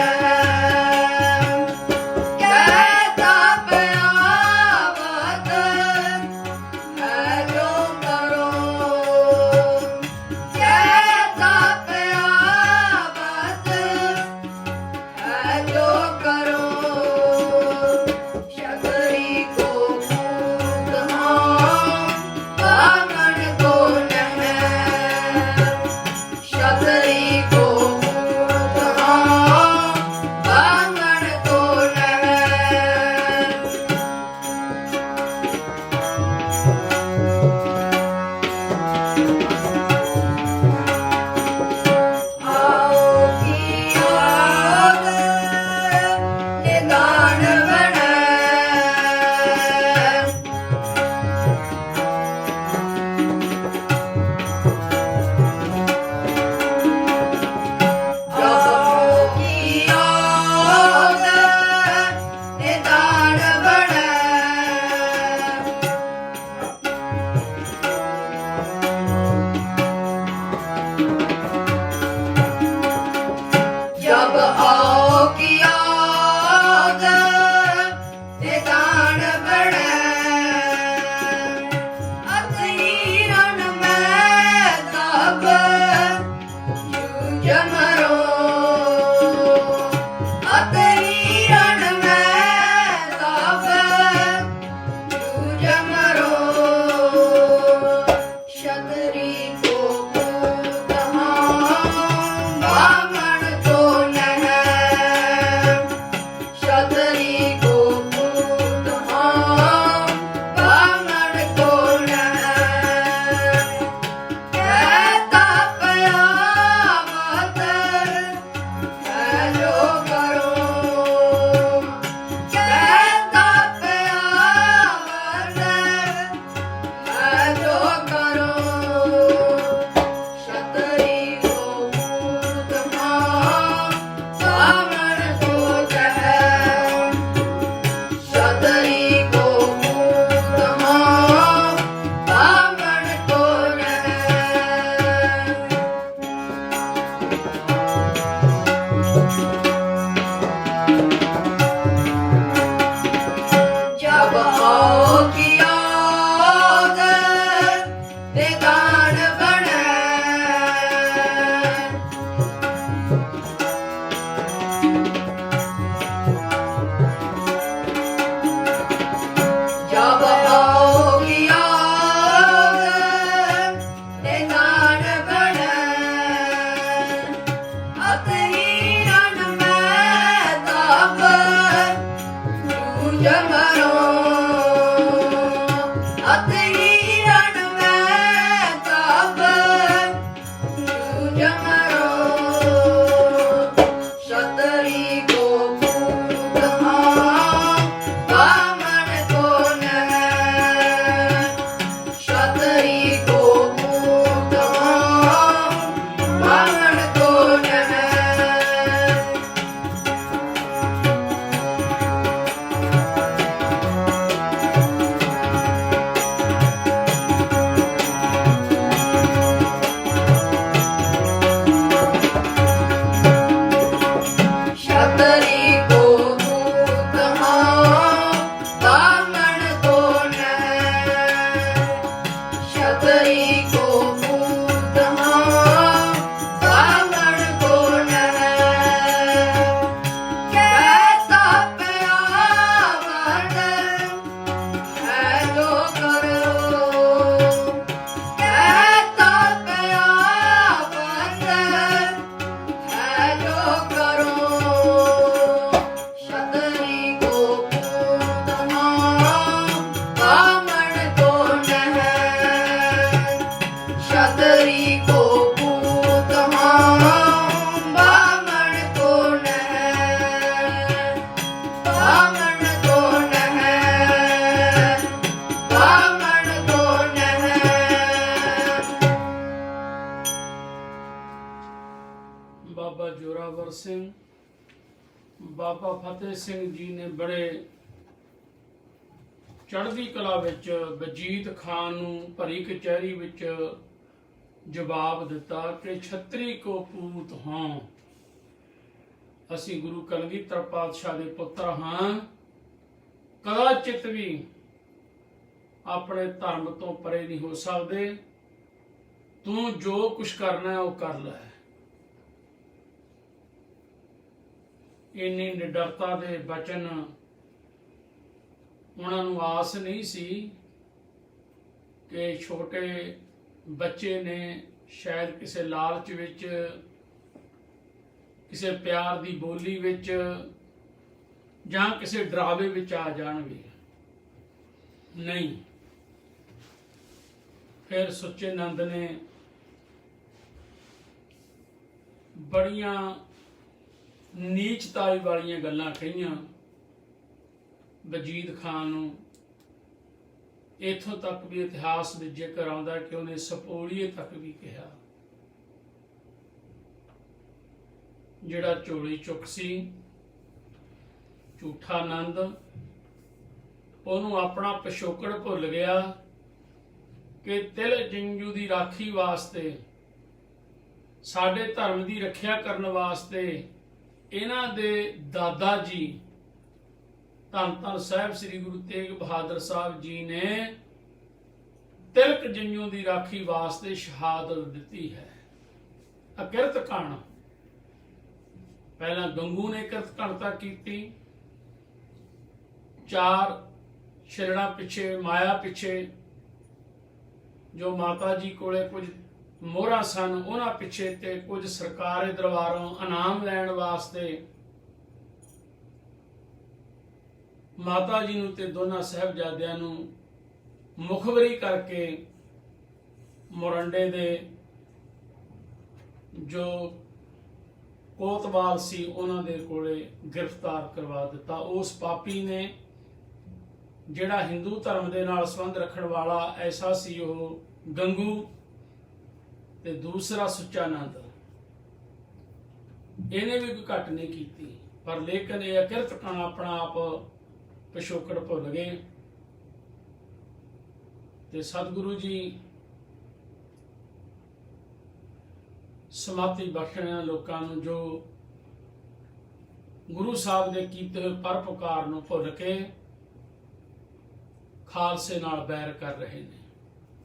कहता प्यावत है जो करो कहता प्यावत है जो करो शतरी को पूतना बामण को न शतरी को पूतना बामण को न आओ की याद निदान बने आओ की याद निदान बने जब आओ की याद निदान बने अतहीरन में तब यूं मरो अतहीरन में तब यूं मरो शतरी को पूतना बामण को न शतरी को पूतना बामण को न कहता प्यावत है जो करो कहता प्यावत है जो करो शतरी को पूतना बामण को कह शतरी को पूतना बामण को न जब आओ की याद निदान बने जब आओ की याद निदान बने अतहीरन में तब यूं मरो अतहीरन में तब यूं मरो शतरी को पूतना बामण को न शतरी को पूतना बामण को न ਬਾਬਾ ਜੋਰਾਵਰ ਸਿੰਘ, ਬਾਬਾ ਫਤਿਹ ਸਿੰਘ ਜੀ ਨੇ ਬੜੇ ਚੜ੍ਹਦੀ ਕਲਾ ਵਿੱਚ ਵਜੀਦ ਖਾਨ ਨੂੰ ਭਰੀ ਕਚਹਿਰੀ ਵਿੱਚ ਜਵਾਬ ਦਿੱਤਾ ਕਿ ਛਤਰੀ ਕੋ ਪੂਤ ਹਾਂ, ਅਸੀਂ ਗੁਰੂ ਕਲਗੀਧਰ ਪਾਤਸ਼ਾਹ ਦੇ ਪੁੱਤਰ ਹਾਂ, ਕਦਾਚਿਤ ਵੀ ਆਪਣੇ ਧਰਮ ਤੋਂ ਪਰੇ ਨਹੀਂ ਹੋ ਸਕਦੇ, ਤੂੰ ਜੋ ਕੁਛ ਕਰਨਾ ਹੈ ਉਹ ਕਰ ਲੈ। ਇੰਨੀ ਨਿਡਰਤਾ ਦੇ ਬਚਨ ਉਹਨਾਂ ਨੂੰ ਆਸ ਨਹੀਂ ਸੀ ਕਿ ਛੋਟੇ ਬੱਚੇ ਨੇ ਸ਼ਾਇਦ ਕਿਸੇ ਲਾਲਚ ਵਿੱਚ, ਕਿਸੇ ਪਿਆਰ ਦੀ ਬੋਲੀ ਵਿੱਚ ਜਾਂ ਕਿਸੇ ਡਰਾਵੇ ਵਿੱਚ ਆ ਜਾਣਗੇ। ਨਹੀਂ, ਫਿਰ ਸੁੱਚੇ ਨੰਦ ਨੇ ਬੜੀਆਂ ਨੀਚਤਾਈ ਵਾਲੀਆਂ ਗੱਲਾਂ ਕਹੀਆਂ ਵਜੀਦ ਖਾਨ ਨੂੰ। ਇੱਥੋਂ ਤੱਕ ਵੀ ਇਤਿਹਾਸ ਵਿੱਚ ਜ਼ਿਕਰ ਆਉਂਦਾ ਕਿ ਉਹਨੇ ਸਪੋਲੀਏ ਤੱਕ ਵੀ ਕਿਹਾ। ਜਿਹੜਾ ਝੋਲੀ ਚੁੱਕ ਸੀ ਝੂਠਾ ਆਨੰਦ, ਉਹਨੂੰ ਆਪਣਾ ਪਿਛੋਕੜ ਭੁੱਲ ਗਿਆ ਕਿ ਤਿਲ ਜੰਜੂ ਦੀ ਰਾਖੀ ਵਾਸਤੇ, ਸਾਡੇ ਧਰਮ ਦੀ ਰੱਖਿਆ ਕਰਨ ਵਾਸਤੇ ਇਹਨਾਂ ਦੇ ਦਾਦਾ ਜੀ ਧੰਨ ਧੰਨ ਸਾਹਿਬ ਸ੍ਰੀ ਗੁਰੂ ਤੇਗ ਬਹਾਦਰ ਸਾਹਿਬ ਜੀ ਨੇ ਤਿਲਕ ਜੰਜੂ ਦੀ ਰਾਖੀ ਵਾਸਤੇ ਸ਼ਹਾਦਤ ਦਿੱਤੀ ਹੈ। ਅਕਿਰਤ ਕਣ, ਪਹਿਲਾਂ ਗੰਗੂ ਨੇ ਕਿਰਤ ਕਣਤਾ ਕੀਤੀ, 4 ਛਿਲਣਾ ਪਿੱਛੇ, ਮਾਇਆ ਪਿੱਛੇ, ਜੋ ਮਾਤਾ ਜੀ ਕੋਲੇ ਕੁਝ ਮੋਹਰਾਂ ਸਨ ਉਹਨਾਂ ਪਿੱਛੇ, ਤੇ ਕੁਝ ਸਰਕਾਰੀ ਦਰਬਾਰੋਂ ਇਨਾਮ ਲੈਣ ਵਾਸਤੇ ਮਾਤਾ ਜੀ ਨੂੰ ਤੇ ਦੋਨਾਂ ਸਾਹਿਬਜ਼ਾਦਿਆਂ ਨੂੰ ਮੁਖਬਰੀ ਕਰਕੇ ਮੋਰੰਡੇ ਦੇ ਜੋ ਕੋਤਵਾਲ ਸੀ ਉਹਨਾਂ ਦੇ ਕੋਲੇ ਗ੍ਰਿਫਤਾਰ ਕਰਵਾ ਦਿੱਤਾ। ਉਸ ਪਾਪੀ ਨੇ, ਜਿਹੜਾ ਹਿੰਦੂ ਧਰਮ ਦੇ ਨਾਲ ਸੰਬੰਧ ਰੱਖਣ ਵਾਲਾ ਐਸਾ ਸੀ ਉਹ ਗੰਗੂ, ਤੇ ਦੂਸਰਾ ਸੁੱਚਾ ਨੰਦ, ਇਹਨੇ ਵੀ ਕੋਈ ਘੱਟ ਨਹੀਂ ਕੀਤੀ। ਪਰ ਲੇਕਿਨ ਇਹ ਅਕਿਰਤ ਕਣ ਆਪਣਾ ਆਪ ਪਿਛੋਕੜ ਭੁੱਲ ਗਏ ਤੇ ਸਤਿਗੁਰੂ ਜੀ ਸਮਾਧੀ ਬਖਸ਼ਣ ਲੋਕਾਂ ਨੂੰ, ਜੋ ਗੁਰੂ ਸਾਹਿਬ ਦੇ ਕੀਤੇ ਹੋਏ ਪਰਉਪਕਾਰ ਨੂੰ ਭੁੱਲ ਕੇ ਖਾਲਸੇ ਨਾਲ ਬੈਰ ਕਰ ਰਹੇ ਨੇ।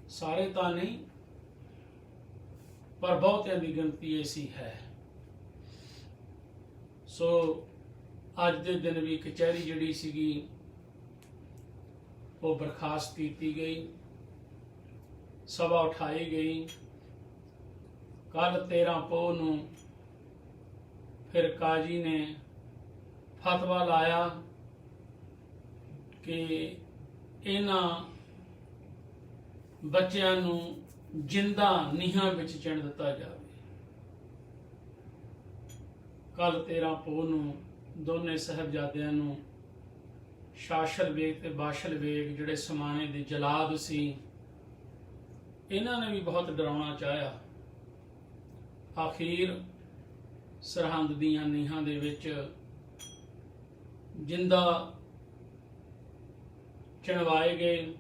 ਸਾਰੇ ਤਾਂ ਨਹੀਂ, ਪਰ ਬਹੁਤਿਆਂ ਦੀ ਗਿਣਤੀ ਐਸੀ ਹੈ। ਸੋ ਅੱਜ ਦੇ ਦਿਨ ਵੀ ਕਚਹਿਰੀ ਜਿਹੜੀ ਸੀਗੀ ਉਹ ਬਰਖਾਸਤ ਕੀਤੀ ਗਈ, ਸਭਾ ਉਠਾਈ ਗਈ। ਕੱਲ 13 ਪੋਹ ਨੂੰ ਫਿਰ ਕਾਜੀ ਨੇ ਫਤਵਾ ਲਾਇਆ ਕਿ ਇਹਨਾਂ ਬੱਚਿਆਂ ਨੂੰ ਜਿੰਦਾ ਨੀਹਾਂ ਵਿੱਚ ਚਿਣ ਦਿੱਤਾ ਜਾਵੇ। ਕੱਲ 13 ਪੋਹ ਨੂੰ ਦੋਨੇ ਸਾਹਿਬਜ਼ਾਦਿਆਂ ਨੂੰ ਸ਼ਾਸਲ ਵੇਗ ਤੇ ਬਾਸ਼ਲ ਵੇਗ, ਜਿਹੜੇ ਸਮਾਣੇ ਦੇ ਜਲਾਦ ਸੀ, ਇਹਨਾਂ ਨੇ ਵੀ ਬਹੁਤ ਡਰਾਉਣਾ ਚਾਹਿਆ। ਆਖੀਰ ਸਰਹੰਦ ਦੀਆਂ ਨੀਹਾਂ ਦੇ ਵਿੱਚ ਜਿੰਦਾ ਚਿਣਵਾਏ ਗਏ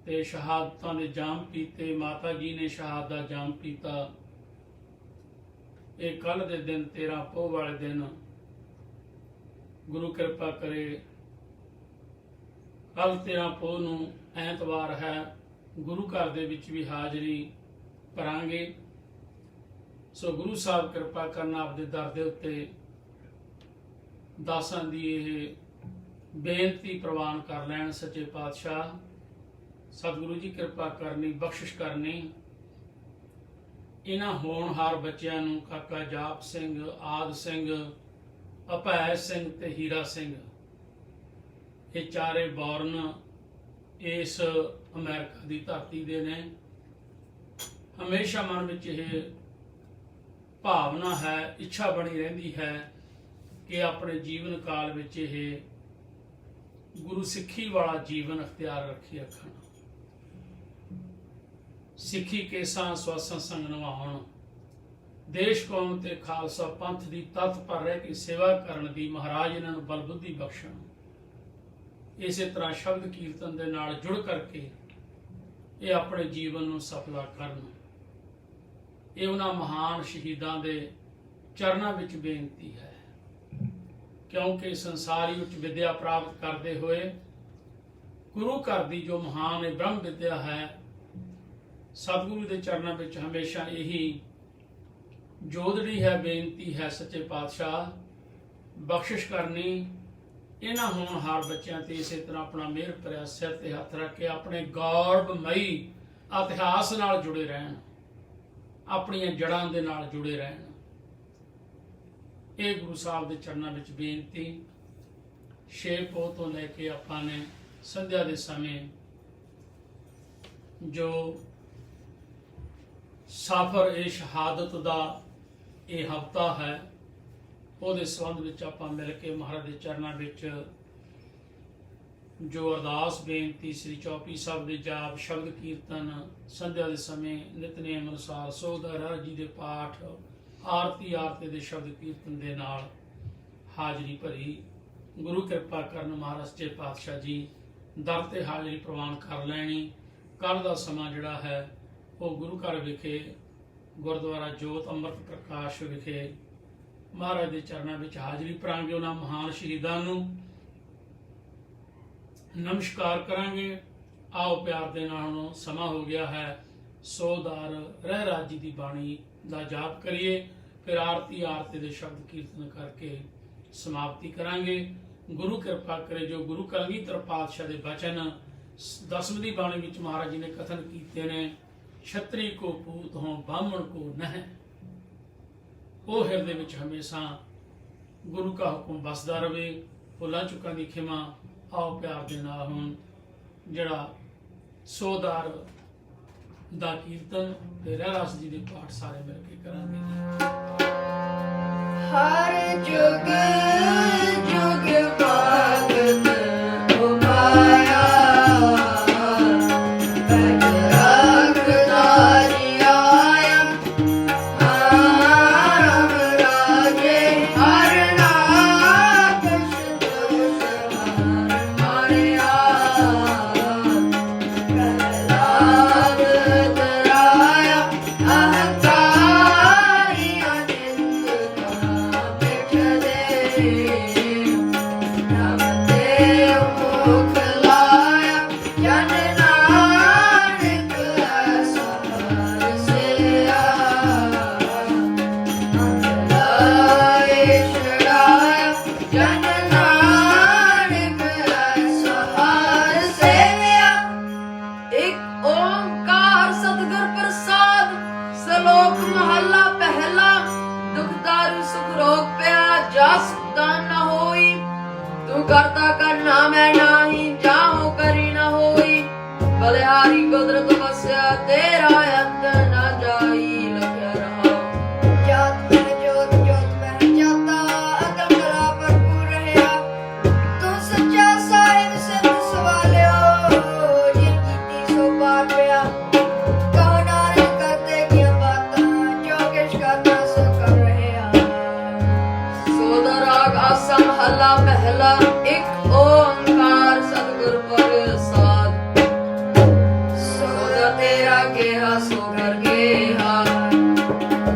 ਤੇ ਸ਼ਹਾਦਤਾਂ ਦੇ ਜਾਮ ਪੀਤੇ। ਮਾਤਾ ਜੀ ਨੇ ਸ਼ਹਾਦਤ ਦਾ ਜਾਮ ਪੀਤਾ। ਇਹ ਕੱਲ ਦੇ ਦਿਨ 13 ਪੋਹ ਵਾਲੇ ਦਿਨ ਗੁਰੂ ਕਿਰਪਾ ਕਰੇ, ਕੱਲ 13 ਪੋਹ ਨੂੰ ਐਤਵਾਰ ਹੈ, ਗੁਰੂ ਘਰ ਦੇ ਵਿੱਚ ਵੀ ਹਾਜ਼ਰੀ ਭਰਾਂਗੇ। ਸੋ ਗੁਰੂ ਸਾਹਿਬ ਕਿਰਪਾ ਕਰਨ ਆਪਦੇ ਦਰ ਦੇ ਉੱਤੇ ਦਾਸਾਂ ਦੀ ਇਹ ਬੇਨਤੀ ਪ੍ਰਵਾਨ ਕਰ ਲੈਣ। ਸੱਚੇ ਪਾਤਸ਼ਾਹ ਸਤਿਗੁਰੂ ਜੀ ਕਿਰਪਾ ਕਰਨੀ, ਬਖਸ਼ਿਸ਼ ਕਰਨੀ। ਇਹਨਾਂ ਹੋਣਹਾਰ ਬੱਚਿਆਂ ਨੂੰ ਕਾਕਾ ਜਾਪ ਸਿੰਘ, ਆਦ ਸਿੰਘ, ਅਭੈ ਸਿੰਘ ਤੇ ਹੀਰਾ ਸਿੰਘ, ਇਹ ਚਾਰੇ ਬੌਰਨ ਇਸ ਅਮਰੀਕਾ ਦੀ ਧਰਤੀ ਦੇ ਨੇ। ਹਮੇਸ਼ਾ ਮਨ ਵਿੱਚ ਇਹ ਭਾਵਨਾ ਹੈ, ਇੱਛਾ ਬਣੀ ਰਹਿੰਦੀ ਹੈ ਕਿ ਆਪਣੇ ਜੀਵਨ ਕਾਲ ਵਿੱਚ ਇਹ ਗੁਰੂ ਸਿੱਖੀ ਵਾਲਾ ਜੀਵਨ ਅਖਤਿਆਰ ਰੱਖੀ ਰੱਖਣ। ਸਿੱਖੀ ਕੇਸਾਂ ਸਵਾਸਾਂ ਸੰਗ ਨਿਭਾਉਣ, ਦੇਸ਼ ਕੌਮ ਤੇ ਖਾਲਸਾ ਪੰਥ ਦੀ ਤੱਤ ਪਰ ਰਹਿ ਕੇ ਸੇਵਾ ਕਰਨ ਦੀ ਮਹਾਰਾਜ ਇਹਨਾਂ ਨੂੰ ਬਲਬੁੱਧੀ ਬਖਸ਼ਣ। ਇਸੇ ਤਰ੍ਹਾਂ ਸ਼ਬਦ ਕੀਰਤਨ ਦੇ ਨਾਲ ਜੁੜ ਕਰਕੇ ਇਹ ਆਪਣੇ ਜੀਵਨ ਨੂੰ ਸਫਲਾ ਕਰਨ। ਇਹ ਉਹਨਾਂ ਮਹਾਨ ਸ਼ਹੀਦਾਂ ਦੇ ਚਰਨਾਂ ਵਿੱਚ ਬੇਨਤੀ ਹੈ, ਕਿਉਂਕਿ ਸੰਸਾਰੀ ਉੱਚ ਵਿਦਿਆ ਪ੍ਰਾਪਤ ਕਰਦੇ ਹੋਏ ਗੁਰੂ ਘਰ ਦੀ ਜੋ ਮਹਾਨ ਬ੍ਰਹਮ ਵਿਦਿਆ ਹੈ, ਸਤਿਗੁਰੂ ਦੇ ਚਰਨਾਂ ਵਿੱਚ ਹਮੇਸ਼ਾ ਇਹੀ ਜੋਦੜੀ ਹੈ, ਬੇਨਤੀ ਹੈ ਸੱਚੇ ਪਾਤਸ਼ਾਹ ਬਖਸ਼ਿਸ਼ ਕਰਨੀ ਇਹਨਾਂ ਹੋਣਹਾਰ ਬੱਚਿਆਂ ਤੇ। ਇਸੇ ਤਰ੍ਹਾਂ ਆਪਣਾ ਮਿਹਰ ਭਰਿਆ ਸਿਰ ਤੇ ਹੱਥ ਰੱਖ ਕੇ ਆਪਣੇ ਗੌਰਵਮਈ ਇਤਿਹਾਸ ਨਾਲ ਜੁੜੇ ਰਹਿਣ, ਆਪਣੀਆਂ ਜੜ੍ਹਾਂ ਦੇ ਨਾਲ ਜੁੜੇ ਰਹਿਣ। ਇਹ ਗੁਰੂ ਸਾਹਿਬ ਦੇ ਚਰਨਾਂ ਵਿੱਚ ਬੇਨਤੀ। 6 ਪੋਹ ਤੋਂ ਲੈ ਕੇ ਆਪਾਂ ਨੇ ਸੰਧਿਆ ਦੇ ਸਮੇਂ ਜੋ ਸਫ਼ਰ ਇਹ ਸ਼ਹਾਦਤ ਦਾ ਇਹ ਹਫ਼ਤਾ ਹੈ, ਉਹਦੇ ਸੰਬੰਧ ਵਿੱਚ ਆਪਾਂ ਮਿਲ ਕੇ ਮਹਾਰਾਜ ਦੇ ਚਰਨਾਂ ਵਿੱਚ ਜੋ ਅਰਦਾਸ ਬੇਨਤੀ ਸ੍ਰੀ ਚੌਪਈ ਸਾਹਿਬ ਦੇ ਜਾਪ, ਸ਼ਬਦ ਕੀਰਤਨ, ਸੰਧਿਆ ਦੇ ਸਮੇਂ ਨਿਤਨੇਮ ਅਨੁਸਾਰ ਸੋਹਦਾ ਜੀ ਦੇ ਪਾਠ, ਆਰਤੀ ਦੇ ਸ਼ਬਦ ਕੀਰਤਨ ਦੇ ਨਾਲ ਹਾਜ਼ਰੀ ਭਰੀ। ਗੁਰੂ ਕਿਰਪਾ ਕਰਨ ਮਹਾਰਾਜ ਸੱਚੇ ਪਾਤਸ਼ਾਹ ਜੀ ਦਰ ਤੇ ਹਾਜ਼ਰੀ ਪ੍ਰਵਾਨ ਕਰ ਲੈਣੀ। ਕੱਲ੍ਹ ਦਾ ਸਮਾਂ ਜਿਹੜਾ ਹੈ ਉਹ ਗੁਰੂ ਘਰ ਵਿਖੇ ਗੁਰਦੁਆਰਾ ਜੋਤ ਅੰਮ੍ਰਿਤ ਪ੍ਰਕਾਸ਼ ਵਿਖੇ ਮਹਾਰਾਜ ਦੇ ਚਰਨਾਂ ਵਿੱਚ ਹਾਜ਼ਰੀ ਭਰਾਂਗੇ। ਉਹਨਾਂ ਮਹਾਨ ਸ਼ਹੀਦਾਂ ਨੂੰ ਨਮਸਕਾਰ ਕਰਾਂਗੇ। ਆਓ ਪਿਆਰ ਦੇ ਨਾਲ ਹੁਣ ਸਮਾਂ ਹੋ ਗਿਆ ਹੈ ਸੋਦਾਰ ਰਹਿ ਰਾਜੀ ਦੀ ਬਾਣੀ ਦਾ ਜਾਪ ਕਰੀਏ, ਫਿਰ ਆਰਤੀ ਦੇ ਸ਼ਬਦ ਕੀਰਤਨ ਕਰਕੇ ਸਮਾਪਤੀ ਕਰਾਂਗੇ। ਗੁਰੂ ਕਿਰਪਾ ਕਰੇ ਜੋ ਗੁਰੂ ਕਲਗੀਧਰ ਪਾਤਸ਼ਾਹ ਦੇ ਬਚਨ 10ਵੀਂ ਦੀ ਬਾਣੀ ਵਿੱਚ ਮਹਾਰਾਜ ਜੀ ਨੇ ਕਥਨ ਕੀਤੇ ਨੇ, ਛਤਰੀ ਕੋ ਪੂਤ ਹੋ ਬਾਹਮਣ ਕੋ ਨਹਿ, ਉਹ ਹਿਰਦੇ ਵਿੱਚ ਹਮੇਸ਼ਾ ਗੁਰੂ ਕਾ ਹੁਕਮ ਬਸਦਾ ਰਵੇ। ਭੁੱਲਾਂ ਚੁੱਕਾਂ ਦੀ ਖਿਮਾ। ਆਓ ਪਿਆਰ ਦੇ ਨਾਲ ਹੁਣ ਜਿਹੜਾ ਸੋਦਾਰ ਦਾ ਕੀਰਤਨ ਤੇ ਰਹਿਰਾਸ ਜੀ ਦੇ ਪਾਠ ਸਾਰੇ ਮਿਲ ਕੇ ਕਰਾਂਗੇ। ਹਰ ਜੁਗ ਜੁਗ ਭਗਤ ਉਪਾਇਆ, करता करना मैं नाही, जाऊं करी न होई, बलिहारी कुदरत बस्या तेरा अंत न जाई। लख्या रहा जात में जोत जोत में जाता, अकल कला भरपूर रहया, तू सच्चा साहिब सिद्ध सवालियो, जिन कीती सो पार पिया, कहो नानक करते किया बातां, जो किश करना सो कर रहया। सोदा राग आसा महला पहला, एक ओंकार सतगुर प्रसाद, सोदा तेरा गेहा सो कर गेहा,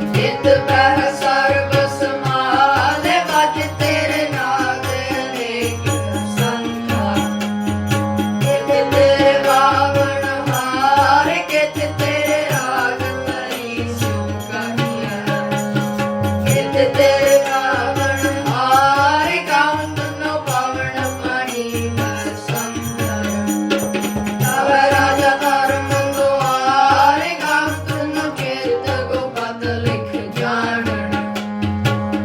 जित बह सर्ब समाले, बज तेरे नाद नेक संधा, कित तेरे बावन हार, कित तेरे राग तरी सुगनिया, कित तेरे बावन हार, काम तुनो पावन पानी बसंतर, तव राजा धर्म दुआर, काम तुनो चेत गोपत लिख जानन,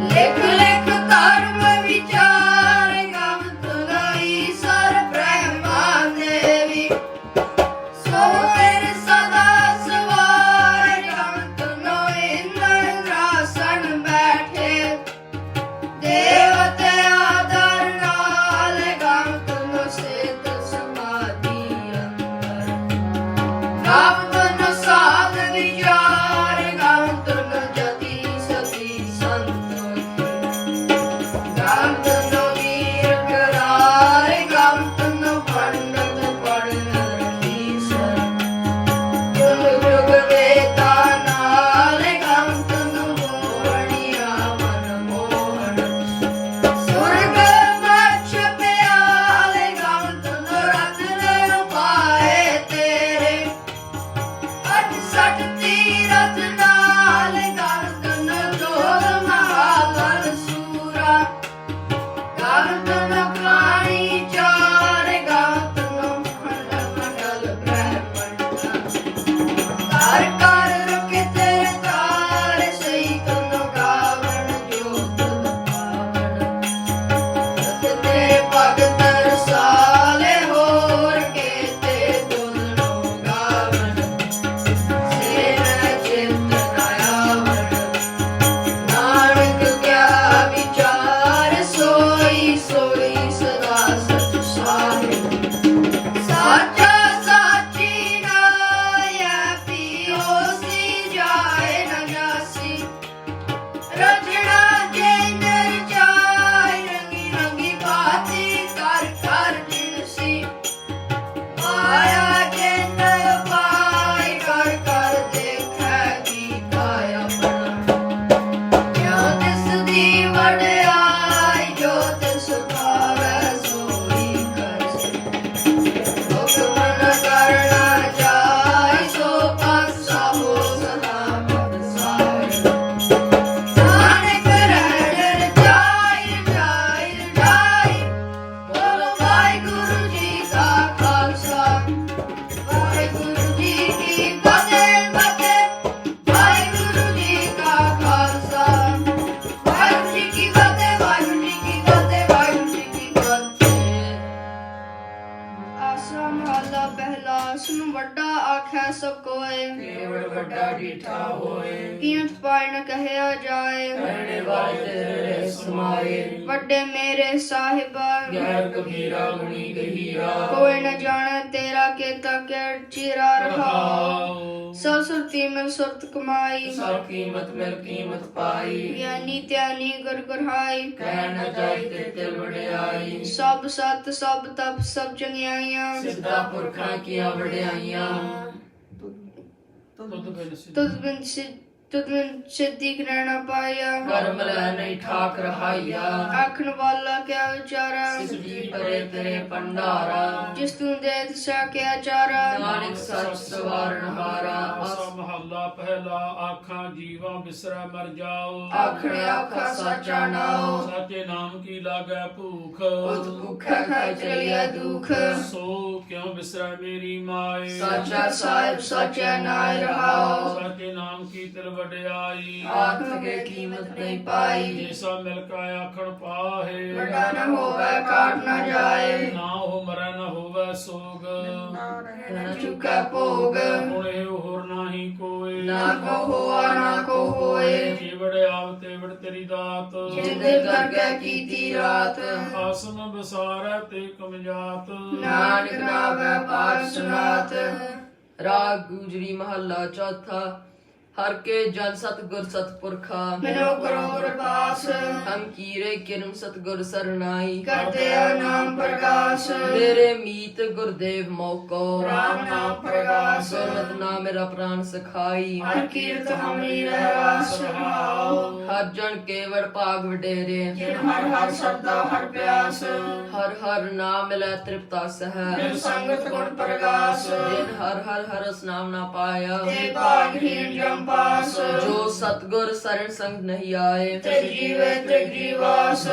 लिख लिख धर्म विचार, काम तुनो ईश्वर ब्रह्मा देवी, सो तेरे सदा सवार, काम तुनो इंद्र इंद्रासन बैठे, ਸਭ ਕੋਏ ਕੇਵਲ ਵੱਡਾ ਡੀਠਾ ਹੋਏ ਕੀਮਤ ਪਾਇ ਨ ਕਹਿਆ ਜਾਏ ਕਹਿਣੇ ਵਾਲੇ ਤੇਰੇ ਸਮਾਏ ਵੱਡੇ ਮੇਰੇ ਸਾਹਿਬਾ ਗੈਰ ਕਬੀਰਾ ਗੁਣੀ ਗਹੀਰਾ ਕੋਈ ਨ ਜਾਣੈ ਤੇਰਾ ਕੇਤਾ ਕੇ ਚਿਰਾ ਰਹਾਉ ਸਭ ਸੁਰਤੀ ਮਿਲ ਸੁਰਤ ਕਮਾਈ ਸਭ ਕੀਮਤ ਮਿਲ ਕੀਮਤ ਪਾਈ ਗਿਆਨੀ ਧਿਆਨੀ ਗੁਰ ਗੁਰਹਾਈ ਕਹਿ ਨ ਜਾਈ ਤੇ ਤਿਲ ਵਡਿਆਈ ਸਭ ਸਤ ਸਭ ਤਪ ਸਭ ਚੰਗਿਆਈਆਂ ਸਿੱਧਾ ਪੁਰਖਾਂ ਕੀਆਂ ਵਡਿਆਈਆਂ ਤੁਧ ਬਿਨ ਸਿੱਧੀ ਕਰਣਾ ਪਾਇਆ ਕਰਮ ਲੈ ਨਹੀਂ ਠਾਕ ਰਹਾਈਆ ਆਖਣ ਵਾਲਾ ਕਿਆ ਵਿਚਾਰਾ ਸਿੱਧੀ ਪਰੇ ਤੇਰੇ ਪੰਡਾਰਾ ਜਿਸ ਤੂੰ ਦੇ ਦਿਸ਼ਾ ਕਿਆ ਚਾਰਾ ਨਾਨਕ ਸੱਚ ਸਵਾਰਨ ਹਾਰਾ ਆਸਾ ਮਹੱਲਾ ਪਹਿਲਾ ਆਖਾਂ ਜੀਵਾਂ ਬਿਸਰੈ ਮਰ ਜਾਓ ਆਖਣੇ ਆਖਾ ਸਾਚਾ ਨਾਉ ਸਾਚੇ ਨਾਮ ਕੀ ਲਾਗੈ ਭੂਖ ਉਤ ਭੁਖੈ ਖਾਇ ਚਲਿਆ ਦੁਖ ਸੋ ਕਿਉ ਬਿਸਰੈ ਮੇਰੀ ਮਾਏ ਸਾਚਾ ਸਾਹਿਬ ਸਾਚਾ ਨਾਇ ਰਹਾਉ ਸਾਚੇ ਨਾਮ ਕੀ ਤਿਲ ਵਡਿਆਈ ਆਖ ਕੇ ਕੀਮਤ ਨਹੀਂ ਪਾਈ ਜੈਸਾ ਮਿਲ ਕਾ ਆਖਣ ਪਾਹੇ ਵੱਡਾ ਨ ਹੋਵੇ ਕਾਟ ਨ ਜਾਏ ਨਾ ਉਹ ਮਰੈ ਨਾ ਹੋਵੇ ਸੋਗ ਨ ਚੁਕੈ ਭੋਗ ਹੁਣ ਇਹ ਹੋਰ ਨਾਹੀ ਕੋਏ ਨਾ ਕੋ ਹੋਆ ਨਾ ਕੋ ਹੋਏ ਜੀਵੜ ਆਵ ਤੇਵੜ ਤੇਰੀ ਦਾਤ ਜਿੰਦੇ ਕਰਕੇ ਕੀਤੀ ਰਾਤ ਆਸਨ ਬਸਾਰੈ ਤੇ ਕਮਜਾਤ ਨਾਨਕ ਨਾਵੈ ਪਾਰ ਸੁਨਾਤ ਰਾਗ ਗੁਜਰੀ ਮਹੱਲਾ ਚੌਥਾ ਹਰ ਕੇ ਜਨ ਸਤਿਗੁਰ ਸਤਪੁਰਖਾ ਮਿਲੋ ਕਰੋ ਅਰਦਾਸ ਹਮ ਕੀਰੇ ਕਿਰਮ ਸਤਿਗੁਰ ਸਰਨਾਈ ਕਰਦੇ ਆ ਨਾਮ ਪ੍ਰਗਾਸ ਮੇਰੇ ਮੀਤ ਗੁਰਦੇਵ ਮੋਕੋ ਰਾਮ ਨਾਮ ਪ੍ਰਗਾਸ ਗੁਰਮਤਿ ਨਾਮ ਮੇਰਾ ਪ੍ਰਾਨ ਸਖਾਈ ਹਰ ਕੀਰਤ ਹਮਰੀ ਰਹਿ ਰਾਸ ਰਹਾਉ ਹਰ ਜਨ ਕੇਵੜ ਭਾਗ ਵਡੇਰੇ ਜਿਨ ਹਰ ਹਰ ਸਰਦਾ ਹਰ ਪਿਆਸ ਹਰ ਹਰ ਨਾਮ ਮਿਲੈ ਤ੍ਰਿਪਤਾ ਸਹਿ ਮਿਲ ਸੰਗਤ ਗੁਣ ਪ੍ਰਗਾਸ ਜਿਨ ਹਰ ਹਰ ਹਰਸ ਨਾਮ ਨਾ ਪਾਇਆ ਤੇ ਭਾਗਹੀਣ ਜਮ ਪਾਸ ਜੋ ਸਤਗੁਰ ਸਰਣ ਸੰਗ ਨਹੀਂ ਆਏ ਤ੍ਰਿਗ ਜੀਵੇ ਤ੍ਰਿਗ ਜੀਵਾਸ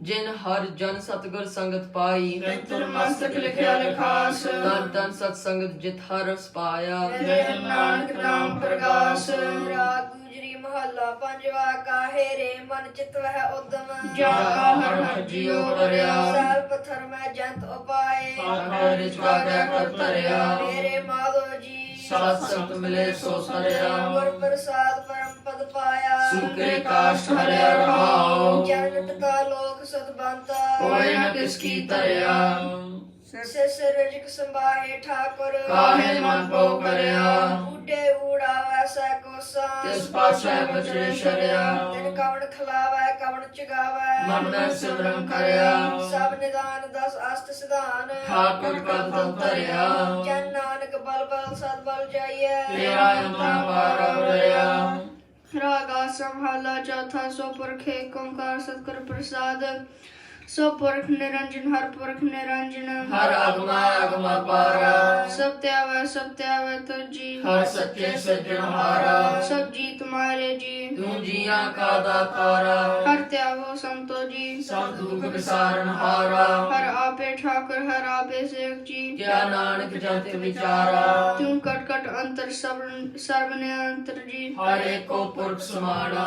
ਜਿਨ ਹਰ ਜਨ ਸਤਗੁਰ ਸੰਗਤ ਪਾਈ ਨਿਤਰ ਮਸਤਕ ਲਿਖਿਆ ਲਿਖਾਸ ਤਨ ਤਨ ਸਤ ਸੰਗਤ ਜਿਤ ਹਰ ਰਸ ਪਾਇਆ ਨਿਰੰਜਨ ਨਾਨਕ ਨਾਮ ਪ੍ਰਗਾਸ ਰਾਗ ਗੁਜਰੀ ਮਹੱਲਾ ਪੰਜਵਾ ਕਾਹੇ ਰੇ ਮਨ ਚਿਤ ਵਹਿ ਉਦਮ ਜਾ ਹਰ ਹਰ ਜਿਉ ਭਰਿਆ ਸਾਲ ਪਥਰ ਮੈਂ ਜੰਤ ਉਪਾਏ ਆਖੇ ਰਿਚ ਕਾਗਿਆ ਕਰ ਧਰਿਆ ਮੇਰੇ ਮਾਧੋ ਜੀ ਸਤ ਸੰਤ ਮਿਲੇ ਸੋ ਸਰਿਆ ਗੁਰ ਪ੍ਰਸਾਦ ਪਰਮ ਪਦ ਪਾਇਆ ਸੁਕਰੇ ਕਾਸ਼ਟ ਹਰਿਆ ਰਹਾਉ ਜਨ ਪਿਤਾ ਲੋਕ ਸਤਬੰਤਾ ਹੋਏ ਨ ਕਿਸ ਕੀ ਧਰਿਆ ਸਿਸ ਰਜਕ ਸੰਭਾਹੇ ਠਾਕੁਰ ਕਾਹੇ ਮਨ ਪਉ ਕਰਿਆ ਬੁੱਢੇ ਊੜਾ ਵੈਸਾ ਕੋਸਾ ਤਿਸ ਪਾਸੈ ਬਚਰੇ ਸ਼ਰਿਆ ਤਿਨ ਕਵਣ ਖਲਾਵੈ ਕਵਣ ਚਗਾਵੈ ਮਨ ਮੈਂ ਸਿਮਰਨ ਕਰਿਆ ਸਭ ਨਿਦਾਨ ਦਸ ਅਸਤ ਸਿਧਾਨ ਠਾਕੁਰ ਪਦ ਤਉ ਧਰਿਆ ਜਨ ਨਾਨਕ ਬਲ ਬਲ ਸਦ ਬਲ ਜਾਈਐ ਤੇਰਾ ਅੰਤਾ ਪਾਰ ਰਿਆ ਰਾਗਾ ਸੰਭਾਲਾ ਚੌਥਾ ਸੋ ਪੁਰਖ ਏਕ ਓੰਕਾਰ ਸਤਿਗੁਰ ਪ੍ਰਸਾਦ ਸੋ ਪੁਰਖ ਨਿਰੰਜਨ ਹਰ ਪੁਰਖ ਨਿਰੰਜਨ ਹਰ ਅਗਮਾ ਅਗਮਾ ਪਾਰਾ ਸਭ ਧਿਆਵੈ ਤੁਜੀ ਹਰ ਸੱਚੇ ਸੱਜਣਹਾਰਾ ਸਭ ਜੀ ਤੁਮਾਰੇ ਜੀ ਤੂੰ ਜੀਆਂ ਕਾ ਦਾਤਾਰਾ ਹਰ ਧਿਆਵੋ ਸੰਤੋ ਜੀ ਸਭ ਦੁਖ ਵਿਸਾਰਨ ਹਾਰਾ ਹਰ ਆਪੇ ਠਾਕੁਰ ਹਰ ਆਪੇ ਸੇਵਕ ਜੀ ਕਿਆ ਨਾਨਕ ਜੰਤ ਵਿਚਾਰਾ ਤੂੰ ਕਟ ਕਟ ਅੰਤਰ ਸਰਬ ਨਿਅੰਤਰ ਜੀ ਹਰ ਏਕੋ ਪੁਰਖ ਸਮਾਣਾ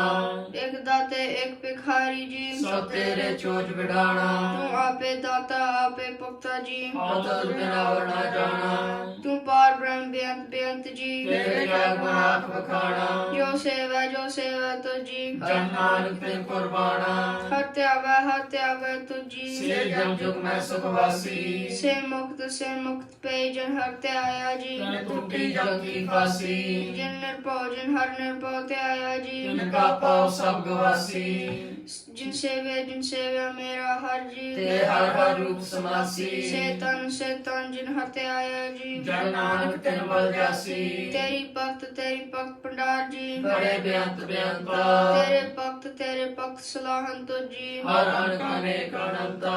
ਇੱਕ ਦਾਤੇ ਇੱਕ ਭਿਖਾਰੀ ਜੀ ਸਭ ਤੇਰੇ ਚੋਜ ਵਿਡਾਣਾ ਤੂੰ ਆਪੇ ਦਾਤਾ ਆਪੇ ਪੁਖਤਾ ਜੀ ਅਤੁਲ ਬਿਨਾ ਵਰਣਾ ਜਾਣਾ ਤੂੰ ਪਾਰ ਬ੍ਰਹਮ ਬੇਅੰਤ ਬੇਅੰਤ ਜੀ ਤੇਰੇ ਕਿਆ ਗੁਣ ਆਖ ਵਖਾਣਾ ਜੋ ਸੇਵਾ ਤੁਜੀ ਜਨ ਨਾਨਕ ਤੇ ਕੁਰਬਾਨਾ ਹਰ ਧਿਆਵੈ ਤੁਜੀ ਸੇ ਜਮ ਜੁਗ ਮੈਂ ਸੁਖ ਵਾਸੀ ਸੇ ਮੁਕਤ ਪੈ ਜਨ ਹਰ ਧਿਆਇਆ ਜੀ ਤਨ ਟੁੱਟੀ ਜਮ ਕੀ ਫਾਸੀ ਜਿਨ ਨਿਰਭਉ ਜਨ ਹਰ ਨਿਰਭਉ ਧਿਆਇਆ ਜੀ ਤਿਨ ਕਾ ਪਾਉ ਸਭ ਗਵਾਸੀ ਜਿਨ ਸੇਵਿਆ ਮੇਰਾ ਹਰ ਜੀ ਤੇ ਹਰ ਹਰ ਰੂਪ ਸਮਾਸੀ ਸੇ ਤਨ ਜਿਨ ਹਰ ਧਿਆਇਆ ਜੀ ਜਨ ਨਾਨਕ ਤਿਨ ਬਲ ਜਾਸੀ ਤੇਰੀ ਭਗਤ ਭੰਡਾਰ ਜੀ ਬੜੇ ਬੇਅੰਤ ਬੇਅੰਤਾ ਤੇਰੇ ਭਗਤ ਸਲਾਹਨ ਤੁਜੀ ਹਰ ਅਨਕ ਅਨੇਕ ਅਨੰਤਾ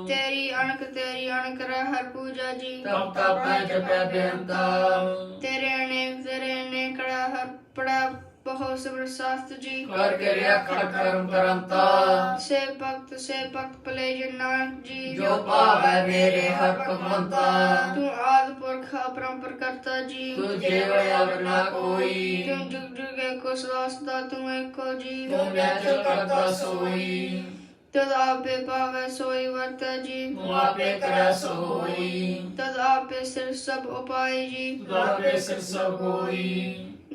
ਤੇਰੀ ਅਣਖ ਰਹਿ ਹਰ ਪੂਜਾ ਜੀ ਤਪ ਤਪੈ ਜਪੈ ਬੇਅੰਤਾ ਤੇਰੇ ਅਨੇਕ ਕੜਾ ਹਰ ਪੜਾ ਬਹੁ ਸਬਰ ਸਾਸਤ ਜੀ ਕਰ ਕਿਰਿਆ ਖਟ ਕਰਮ ਕਰੰਤਾ ਸੇ ਭਗਤ ਭਲੇ ਜਨ ਨਾਨਕ ਜੀ ਜੋ ਭਾਵੈ ਮੇਰੇ ਹਰ ਭਗਵੰਤਾ ਤੂੰ ਆਦਿ ਪੁਰਖ ਅਪਰੰਪਰ ਕਰਤਾ ਜੀ ਤੂੰ ਜੇਵ ਅਵਰ ਨਾ ਕੋਈ ਤੂੰ ਜੁਗ ਜੁਗ ਏਕੋ ਸਦਾ ਤੂੰ ਏਕੋ ਜੀ ਤੂੰ ਨਿਆਚਲ ਕਰਤਾ ਸੋਈ तद आपे पावे सोई वर्त जी, ਤੂੰ ਆਪੇ ਕਰੈ ਸੋ ਹੋਈ तद आपे सिर सब उपाय जी, ਤੂੰ ਆਪੇ ਸਿਰ ਸਭ ਹੋਈ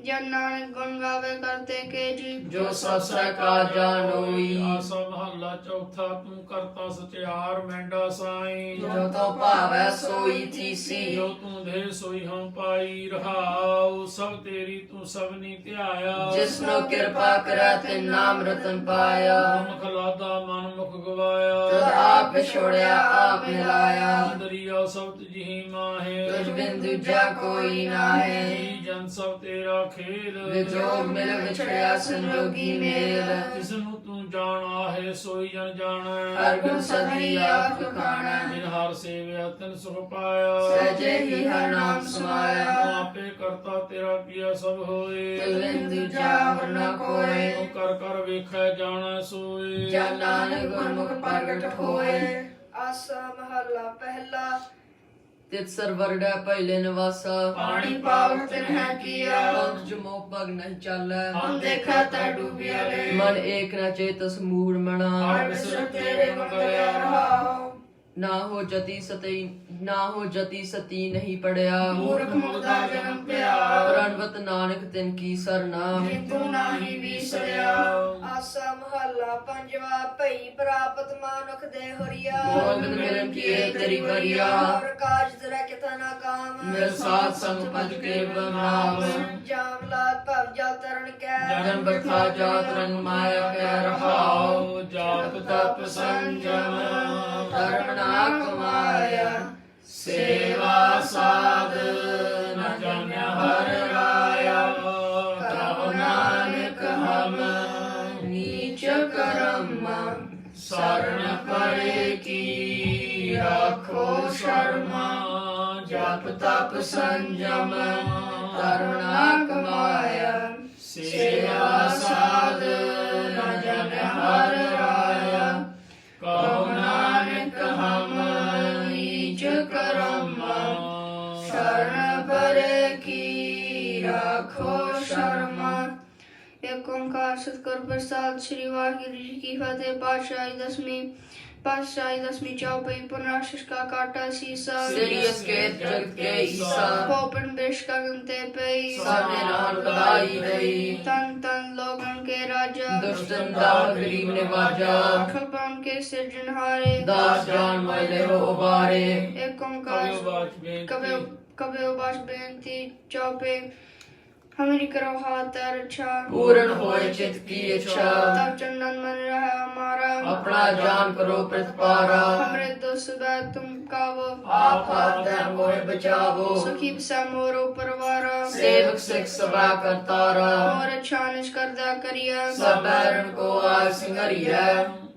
जन नानक गुण गावे करते के जी, ਜੋ ਸਭ ਸਹਿ ਕਾ ਜਾਣੋਈ ਆਸਾ ਮਹੱਲਾ ਚੌਥਾ ਤੂੰ ਕਰਤਾ ਸਚਿਆਰ ਮੈਂਡਾ ਸਾਈ ਜੋ ਤੋ ਭਾਵੈ ਸੋਈ ਥੀਸੀ ਜੋ ਤੂੰ ਦੇ ਸੋਈ ਹਮ ਪਾਈ ਰਹਾਉ ਸਭ ਤੇਰੀ ਤੂੰ ਸਭਨੀ ਧਿਆਇਆ ਜਿਸਨੋ ਕਿਰਪਾ ਕਰੈ ਤੇ ਨਾਮ ਰਤਨ ਪਾਇਆ ਮਨ ਖਲਾਦਾ ਮਨ ਮੁਖ ਗਵਾਇਆ ਤਦ ਆਪ ਵਿਛੋੜਿਆ ਆਪ ਮਿਲਾਇਆ ਦਰਿਆ ਸਭ ਤੁਝੀ ਮਾਹੇ ਤੁਝ ਬਿਨ ਦੂਜਾ ਕੋਈ ਨਾਹੀ ਜੀ ਜਨ ਸਭ ਤੇਰਾ ਖੇਲ ਵਿਜੋਗ ਮਿਲ ਵਿਛੜਿਆ ਸੰਜੋਗੀ ਮੇਲ ਜਿਸ ਨੂੰ ਤੂੰ ਜਾਣਾ ਹੈ ਸੋਈ ਜਨ ਜਾਣੈ ਹਰ ਗੁਣ ਸਦੀ ਆਪ ਖਾਣਾ ਜਿਨ ਹਰ ਸੇਵਿਆ ਤਿਨ ਸੁਖ ਪਾਇਆ ਸਜੇ ਹੀ ਹਰ ਨਾਮ ਸਮਾਇਆ ਤੂੰ ਆਪੇ ਕਰਤਾ ਤੇਰਾ ਕੀਆ ਸਭ ਹੋਏ ਤੁਝ ਬਿਨ ਦੂਜਾ ਹੋਰ ਨਾ ਕੋਏ ਤੂੰ ਕਰ ਕਰ ਵੇਖੈ ਜਾਣੈ ਸੋਏ ਜਨ ਨਾਨਕ ਗੁਰਮੁਖ ਪ੍ਰਗਟ ਹੋਏ ਆਸਾ ਮਹੱਲਾ ਪਹਿਲਾ। ਤਿਤ ਸਰਵਰੜੈ ਪਹਿਲੇ ਨਿਵਾਸਾ पानी पावक तिन है किया, ਪੰਥ ਜਮੋ ਪਗ ਨਹੀਂ ਚਾਲੈ हम देखा ता डूबिया ले, ਮਨ ਏਕ ਨ ਚੇਤਸ ਮੂੜ ਮਣਾ हर विसर तेरे गुण गया रहाओ, ਨਾ ਹੋ ਜਤੀ ਸਤੀ ਨਹੀਂ ਪੜਿਆ मूर्ख मुग्धा जन्म प्यार, ਪ੍ਰਣਵਤ ਨਾਨਕ ਤਿਨ ਕੀ ਸਰਨਾ किंतु नाही विसरिया, ਆਸਾ ਮਹੱਲਾ ਪੰਜਵਾ। ਭਈ ਪ੍ਰਾਪਤ ਮਾਨੁਖ ਦੇ ਹਰੀਆ, ਗੋਬਿੰਦ ਮਿਲਨ ਕੀਏ ਤੇਰੀ ਬਰੀਆ ਔਰ ਕਾਜ ਤੇਰਾ ਕਿਤਾ ਨਾ ਕਾਮ। ਮਿਲ ਸਾਧ ਸੰਗ ਪਦ ਕੇ ਬਨਾਮ ਜਾਮ ਲਾਤ ਭਵ ਜਲ ਤਰਨ ਕੈ, ਜਨ ਬਖਾ ਜਾਤ ਰੰਗ ਮਾਇਆ ਕੈ ਰਹਾਉ ਜਾਪ ਤਪ ਸੰਜਮ ਧਰਮ ਨਾ ਕਮਾਇਆ ਸੇਵਾ ਸਾਧ ਨ ਜਾਣਿਆ ਹਰ ਰਾਇਆ ਕਹੋ ਨਾਨਕ ਹਮ ਨੀਚ ਕਰਮ ਸਰਣ ਪਰੇ ਕੀ ਰਾਖੋ ਸ਼ਰਮਾ ਜਪ ਤਪ ਸੰਜਮ ਧਰਮ ਨਾ ਕਮਾਇਆ ਸੇਵਾ ਸਾਧ ਨ ਜਾਣਿਆ ਹਰ ਰਾਇਆ ਕਹੋ ਨਾਨਕ ਹਮ ਨੀਚ ਕਰਮ शरण परे की राखो शर्मा। एक ओंकार सतगुर प्रसाद श्री वाहिगुरु जी की फतेह। पातशाही दसवीं चौपाई पुनराशिष का काटा सीसा, सिरियस के जग के ईसा पोपन बेश का गंते पई, सामने नाम बधाई दई तन तन लोगन के राजा, दुष्टन दाह गरीब ने वाजा खलपन के सिरजनहारे, दास जान मैले हो उबारे एक ओंकार ਬਾਚ ਬੇਨਤੀ कबे उबास बेनती चौपे। हमारी करो हाथ रक्षा, पूर्ण होए चित की इच्छा तब चंदन मन रहा हमारा, अपना जान करो प्रतिपारा हमरे दोस्त बैठ तुम कावो, आप हाथ मोहे बचावो सुखी बसा मोरो परवारा, सेवक सिख सभा करतारा और अच्छा निष्कर दा करिया, सब बैरन को आग सिंगरिया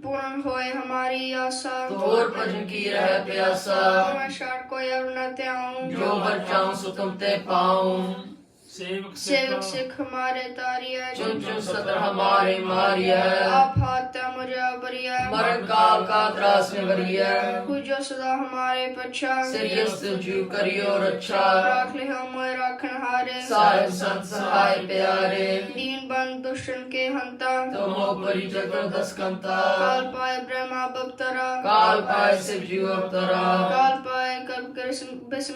पूर्ण होए हमारी आशा, तोर भजन की रह प्यासा मैं शार को और न त्याऊं, जो वर चाहूं सो तुम ते पाऊं सेवक सेवक सिख हमारे तारिया, चुन चुन सतर हमारे मारिया आप हाथ मुझे बरिया, मरण काल का त्रास में वरिया जो सदा हमारे पछा, सिरियस जू करियो रक्षा राख ले हम राखन हारे, साहिब संत सहाय प्यारे दीन बंद दुष्टन के हंता, तुम हो परि जगत दसकंता काल पाए ब्रह्मा बप्तरा, काल पाए शिव जीव अवतरा काल पाए कल्प कृष्ण बिस्म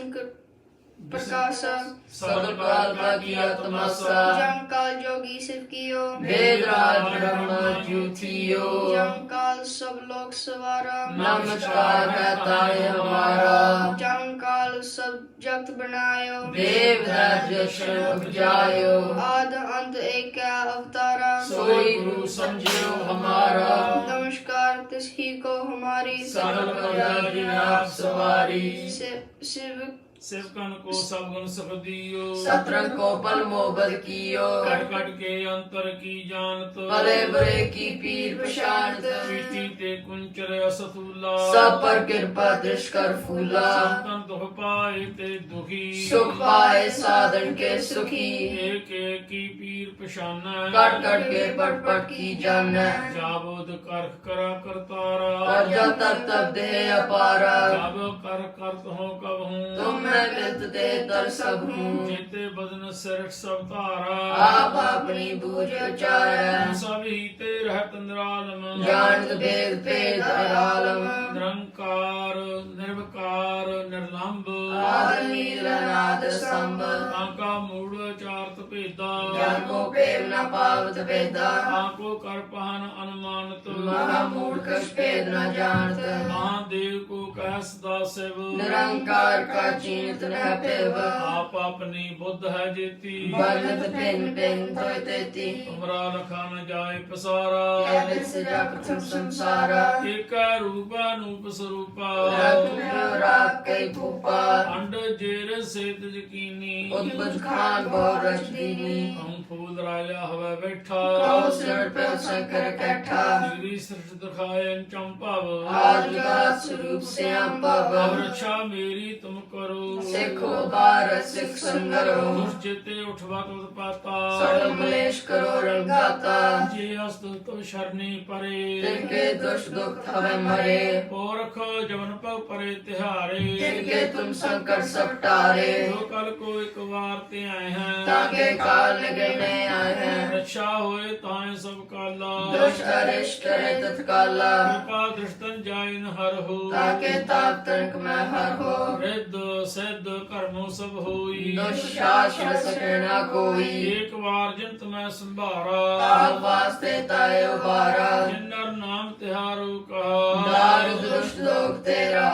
प्रकाशा, सगल काल का किया तमाशा जम काल जोगी शिव कियो, वेद राज ब्रह्म ज्योतियो जम काल सब लोग सवारा, नमस्कार कहता है हमारा जम काल सब जगत बनायो, देव दर्शन उपजायो आद अंत एक अवतारा, सोई गुरु समझियो हमारा नमस्कार तिसही को हमारी, सगल प्रजा की आप सवारी शिव सेवकन को सब गुण सुख दियो सतरंग को पल मोहब्बत कियो कट कट के अंतर की जानत भले बुरे की पीर प्रशांत सृष्टि ते कुंचर असतुला सब पर कृपा दृष्ट कर फूला संतन दुख पाए ते दुखी सुख पाए साधन के सुखी एक एक की पीर पशाना कट कट के पट पट की जान जाबोद करख करा करतारा कर जा तब तब देह अपारा जब कर करत हो कब हूँ तुम मैं मिलत ते तर सब हूँ जेते बदन सिरठ सब धारा आप अपनी बूझ उचारै सब ही ते रहत निरालम जानत भेद भेद अरालम निरंकार निर्विकार निर्लंब आद नील अनाद संभ आका मूढ़ चारत भेदा जन को प्रेम न पावत भेदा आको कर पहन अनुमानत महामूढ़ कछ भेद न जानत महादेव को कह सदा शिव निरंकार का चीनत न पेव आप अपनी बुद्ध है जेती बलत भिन्न भिन्न धोय तेती तुमरा लखा न जाए पसारा कैबित से जा प्रथम संसारा एक रूप अनूप स्वरूपा राग कई भूपा अंड जेर सेत यकीनी उद्भुत खान बहु रच दीनी हम फूल राजा हवा बैठा कौशल पे शंकर कैठा गिरी सृष्ट दिखाए चंपाव आदिगात स्वरूप से अम्बव अब रक्षा मेरी तुम करो सिखो बार सिख संगरो दुष्चिते उठवा उत्पाता सर्व मलेश करो रंगाता जे अस्त तो शरणी परे तिनके दुष्ट दुख हवे मरे पोरख जवन पग परे तिहारे तिनके तुम संकट सब टारे जो कल को एक बार ते आए हैं ताके काल निगने आए हैं रक्षा होए ताए सब काला दुष्ट अरिष्ट करे तत्काला कृपा दृष्टन जाय न हर हो ताके ताप तनक में हर हो रिद्ध सिद्ध कर्मो सब होई दुशासन सके न कोई एक बार जिंत में संभारा आप वास्ते ताए उबारा जिन्नर नाम तिहारो कहा दार दुष्ट लोग तेरा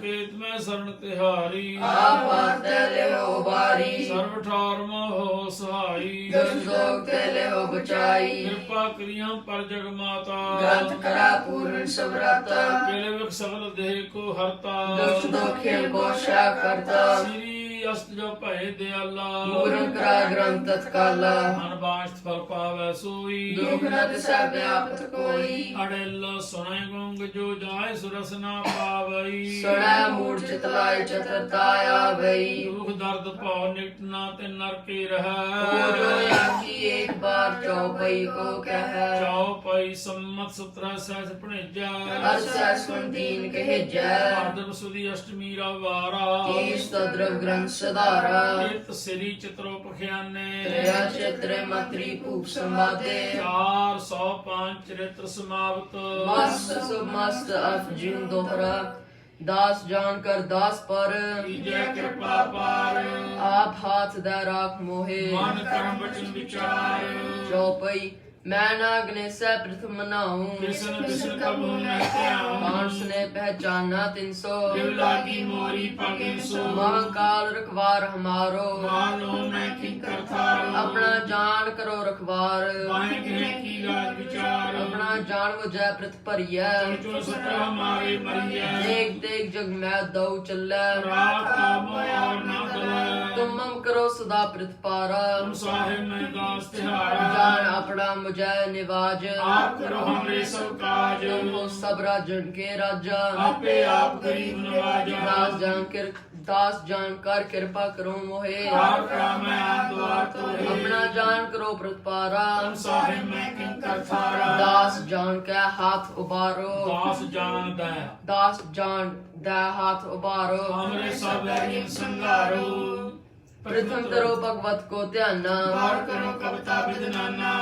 केत में शरण तिहारी आप आते ले हो उबारी सर्व ठार हो सहाई दुष्ट लोग तेले हो बचाई कृपा क्रिया पर जग माता ग्रंथ करा पूर्ण सव्रता केले विक सकल देह को हरता दुष्ट दोखिल को शा करता श्री अस्त जो भय दयाला पूर्ण करा ग्रंथ तत्काला मन बाष्ट फल पावै सोई दुख न दिशा व्यापत कोई अड़ेल सुनै गुंग जो जाय सुरस ना पावई सुनै मूढ़ चितलाई चतुरताय आवई दुख दर्द पाव निकट ना ते नरके रह पूरो याकी एक बार चौपई को कह जाओ पई सम्मत 17 सहस भणेजा अर्षा सुन दीन कहे जय आदम सुदी अष्टमी रा वारा तीस तद्रव ग्रंथ सदारा नित श्री चित्रो पखियाने त्रिया चित्र मंत्री भूप संवादे 405 चरित्र समाप्त मस्त सुमस्त अर्जुन दोहरा दास जानकर दास पर कीजै कृपा पार आप हाथ दे राख मोहे मन कर्म वचन विचार चौपई मैं नागने से प्रथम मनाऊं कृष्ण कृष्ण कब न त्याऊं मानस ने पहचाना 300 दिल लागी मोरी पगिन सो महाकाल रखवार हमारो मानो मैं किंकर थारो अपना जान करो रखवार माहे गृह की लाज विचार अपना जान वो जय प्रत भरिया जो सत हमारे मरिया देख देख जग मैं दौ चलै रात काम और ना गला तुम मम करो सदा प्रत पारा तुम साहिब मैं दास तिहारा जान अपना मुझे निवाज आप करो हमरे सब काज तुम हो सब राजन के राजा आपे आप गरीब नवाजा दास जान कर कृपा करो मोहे द्वार का मैं आप द्वार तो है अपना जान करो प्रतपारा तुम साहिब मैं किंकर थारा दास जान के हाथ उबारो दास जान दे दास जान दे हाथ उबारो हमरे सब इन संगारो प्रथम करो भगवत को ध्याना द्वार करो कविता विदनाना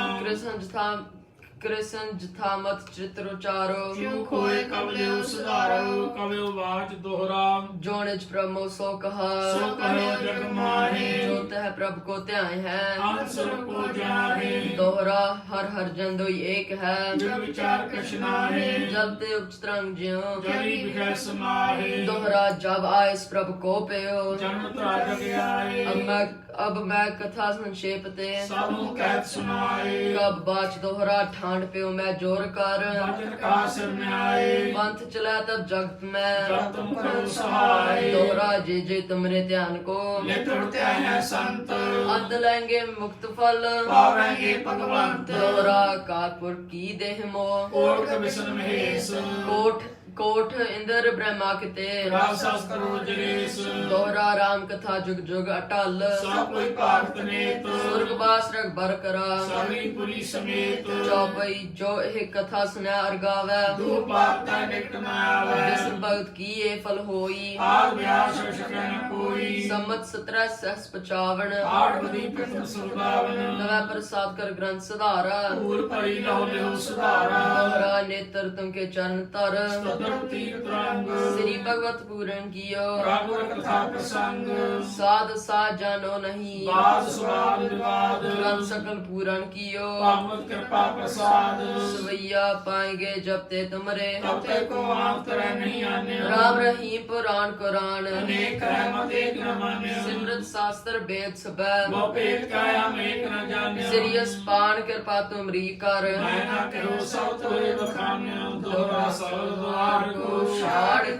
कृष्ण जथामत चित्रोचारो क्यों खोए कवले सुधारो कवि वाच दोहरा जोनिज प्रमो सो कहा सो कहो जग माहे जो तह प्रभु को ध्याय है हम सुर को जाहे दोहरा हर हर जन दोई एक है जग विचार कृष्णा है जब ते उपस्त्रंग ज्यो जरी विजय समाहे दोहरा जब आए इस प्रभु को पेयो जन्म ता जग आए अब मैं कथा संक्षेप ते साधु कहत सुनाए कब बाच दोहरा ठांड प्यो मैं जोर कर वचन का सिर में आए पंथ चला तब जगत में जब तुम करो सहाय दोहरा जे जे तुमरे ध्यान को ले टूटते हैं संत अंत लेंगे मुक्त फल पावेंगे भगवंत दोहरा कारपुर की देह मोह कोट विष्ण महेश कोट ਕੋਠ ਇੰਦਰ ਬ੍ਰਹਮਾ ਕਿਤੇ ਰਾਸ ਕਰੋ ਜਰੇਸ ਦੋਹਰਾ ਰਾਮ ਕਥਾ ਜੁਗ ਜੁਗ ਅਟਲ ਸਭ ਕੋਈ ਭਾਗਤ ਨੇਤ ਸੁਰਗ ਬਾਸ ਰਗ ਬਰ ਕਰਾ ਸਾਰੀ ਪੁਰੀ ਸਮੇਤ ਚੌਪਈ ਜੋ ਇਹ ਕਥਾ ਸੁਨਿਆ ਅਰਗਾਵੈ ਦੂ ਪਾਪ ਤਾਂ ਨਿਕਟ ਨਾ ਆਵੇ ਜਿਸ ਭਗਤ ਕੀ ਇਹ ਫਲ ਹੋਈ ਆਗ ਵਿਆਸ ਸ਼ਕੈ ਨ ਕੋਈ ਸੰਮਤ 17 ਸਹਸ 55 ਆਠ ਬਦੀ ਪਿਤਨ ਸੁਰਗਾਵਨ ਨਵੈ ਪ੍ਰਸਾਦ ਕਰ ਗ੍ਰੰਥ ਸੁਧਾਰਾ ਪੂਰ ਭਰੀ ਲਹੁ ਲਿਹੁ ਸੁਧਾਰਾ ਦੋਹਰਾ ਨੇਤਰ ਤੁਮ ਕੇ ਚਰਨ ਧਰ ਸਦਰ ਤੀਰਥ ਰੰਗ ਸ੍ਰੀ ਭਗਵਤ ਪੂਰਨ ਕੀਓ ਰਾਗੁਰ ਕਥਾ ਪ੍ਰਸੰਗ ਸਾਧ ਸਾਧ ਜਾਨੋ ਨਹੀਂ ਬਾਦ ਸਵਾਦ ਵਿਵਾਦ ਗ੍ਰੰਥ ਸਕਲ ਪੂਰਨ ਕੀਓ ਭਾਗਵਤ ਕਿਰਪਾ ਪ੍ਰਸਾਦ ਸਵਈਆ ਪਾਏਗੇ ਜਬ ਤੇ ਤੁਮਰੇ ਤਬ ਤੇ ਕੋ ਆਂਤਰ ਨਹੀਂ ਆਨਿਆ ਰਾਮ ਰਹੀਮ ਪੁਰਾਣ ਕੁਰਾਨ ਅਨੇਕ ਰਹਿਮਤ ਏਕ ਨ ਮਾਨਿਆ ਸਿਮਰਤ ਸਾਸਤਰ ਬੇਦ ਸਬੈ ਬਹੁ ਭੇਦ ਕਾਇਆ ਮੇਕ ਨ ਜਾਣਿਆ ਸਿਰਿਯਸ ਪਾਨ ਕਿਰਪਾ ਤੁਮਰੀ ਕਰ ਮੈਂ ਨਾ ਕਰੋ ਸਭ ਤੋਰੇ ਬਖਾਨਿਆ ਦੋਹਰਾ ਸਭ ਦੁਆਰ ਕੋ ਛਾੜ ਕੇ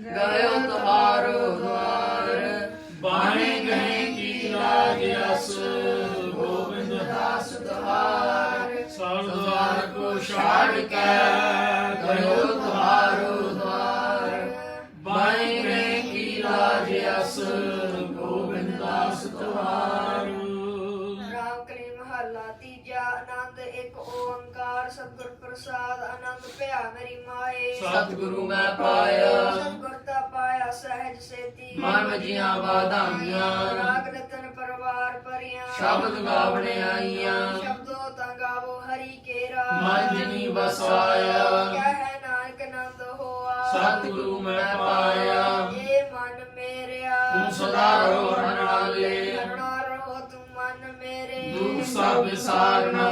ਗਇਓ ਤੁਹਾਰੋ ਦਵਾਰ ਬਾਣੇ ਗਏ ਕੀ ਲਾਜ ਅਸ ਗੋਬਿੰਦ ਦਾਸ ਤੁਹਾਰ ਸਭ ਦੁਆਰ ਕੋ ਛਾੜ ਕੇ ਗਇਓ ਤੁਹਾਰੋ ਦਵਾਰ ਬਾਣੇ ਗਏ ਕੀ ਲਾਜ ਅਸ ਗੋਬਿੰਦ ਦਾਸ ਤੁਹਾਰ ਰਾਮ ਕਲੀ ਮਹੱਲਾ ਤੀਜਾ ਆਨੰਦ ਇੱਕ ਓੰਕਾਰ ਸਤਿਗੁਰ ਪ੍ਰਸਾਦ ਆਨੰਦ ਭਇਆ ਮੇਰੀ ਮਾਏ ਸਤਿਗੁਰੂ ਮੈਂ ਪਾਇਆ ਸਤਿਗੁਰ ਤਾ ਪਾਇਆ ਸਹਿਜ ਸੇਤੀ ਮਨ ਵਜੀਆਂ ਵਾਧਾਈਆਂ ਰਾਗ ਰਤਨ ਪਰਵਾਰ ਪਰਿਆ ਸ਼ਬਦ ਗਾਵਣੇ ਆਈਆਂ ਸ਼ਬਦੋ ਤਾਂ ਗਾਵੋ ਹਰੀ ਕੇਰਾ ਮਨ ਜਿਨੀ ਵਸਾਇਆ ਕਹਿ ਨਾਨਕ ਆਨੰਦ ਹੋਆ ਸਤਿਗੁਰੂ ਮੈਂ ਪਾਇਆ ਇਹ ਮਨ ਮੇਰਿਆ ਤੂੰ ਸਦਾ ਰਹੋ ਹਰਿ ਨਾਲੇ ਕਰੁਣਾ ਰਹੋ ਤੂੰ ਮਨ ਮੇਰੇ ਦੁਖ ਸਭ ਵਿਸਾਰਨਾ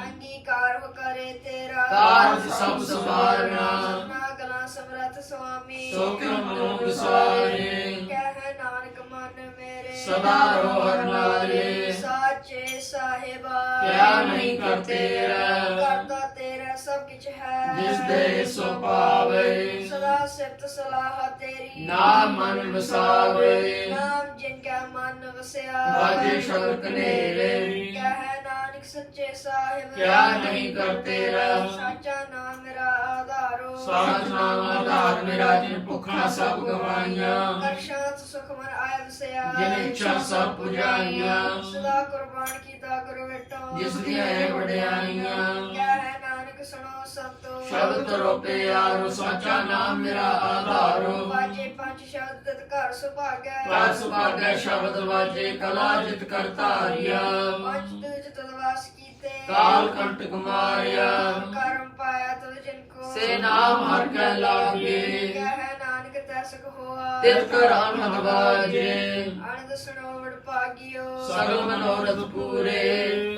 ਅੰਗੀਕਾਰ ਹੋ ਕਰੇ ਤੇਰਾ ਕਾਰਜ ਸਭ ਸਵਾਰਨਾ ਨਾ ਗਲਾ ਸਮਰਥ ਸੁਆਮੀ ਸੋ ਕਿਉ ਮਨੋ ਵਿਸਾਰੇ ਕਹਿ ਨਾਨਕ ਮਨ ਮੇਰੇ ਸਦਾ ਰਹੋ ਹਰਿ ਨਾਲੇ ਸਾਚੇ ਸਾਹਿਬਾ ਕਿਆ ਨਹੀਂ ਕਰਤੇ ਰਹਿ ਕਰਤਾ ਤੇਰਾ ਸਭ ਕੁਛ ਹੈ ਜਿਸ ਦੇ ਸੋ ਪਾਵੇ ਸਦਾ ਸਿਫਤ ਸਲਾਹ ਤੇਰੀ ਨਾਮ ਮਨ ਵਸਾਵੇ ਨਾਮ ਜਿਨ ਕਾ ਮਨ ਵਸਿਆ ਬਾਜੇ ਸ਼ਬਦ ਕਨੇਰੇ ਕਹਿ ਨਾਨਕ ਸੱਚੇ ਸਾਹਿਬ ਕਿਆ ਨਹੀਂ ਕਰਤੇ ਰਹਿ ਸਾਚਾ ਨਾਮ ਮੇਰਾ ਆਧਾਰੋ ਸਾਚ ਨਾਮ ਆਧਾਰ ਮੇਰਾ ਜਿਨ ਭੁੱਖਾਂ ਸਭ ਗਵਾਈਆਂ ਕਰ ਸ਼ਾਂਤ ਸੁਖ ਮਨ ਆਇ ਵਸਿਆ ਜਿਨ ਇੱਛਾ ਸਭ ਪੁਜਾਈਆਂ ਸਦਾ ਕੁਰਬਾਨ ਕੀਤਾ ਗੁਰੂ ਵੇਟੋ ਜਿਸ ਦੀਆਂ ਇਹ ਵਡਿਆਈਆਂ ਕਹਿ ਨਾਨਕ ਸੁਣੋ ਸੰਤੋ ਸ਼ਬਦ ਰੋਪੇ ਆਰੋ ਸਾਚਾ ਨਾਮ ਮੇਰਾ ਆਧਾਰੋ ਵਾਜੇ ਪੰਜ ਸ਼ਬਦ ਤਤ ਘਰ ਸੁਭਾਗੈ ਘਰ ਸੁਭਾਗੈ ਸ਼ਬਦ ਵਾਜੇ ਕਲਾ ਜਿਤ ਕਰਤਾਰੀਆ ਪੰਜ ਤੁਜ ਤਦਵਾਸ ਕੀਤੇ ਕਾਲ ਕੰਟਕ ਮਾਰਿਆ ਕਰਮ ਪਾਇਆ ਤੁਜ ਜਿਨ ਕੋ ਸੇ ਨਾਮ ਹਰ ਕੈ ਲਾਗੇ ਕਹਿ ਨਾਨਕ ਤੈਸਕ ਹੋਆ ਤਿਤ ਕਰ ਅਨਹਦ ਵਾਜੇ ਅਨੰਦ ਸੁਣੋ ਵਡ ਭਾਗਿਓ ਸਗਲ ਮਨੋਰਥ ਪੂਰੇ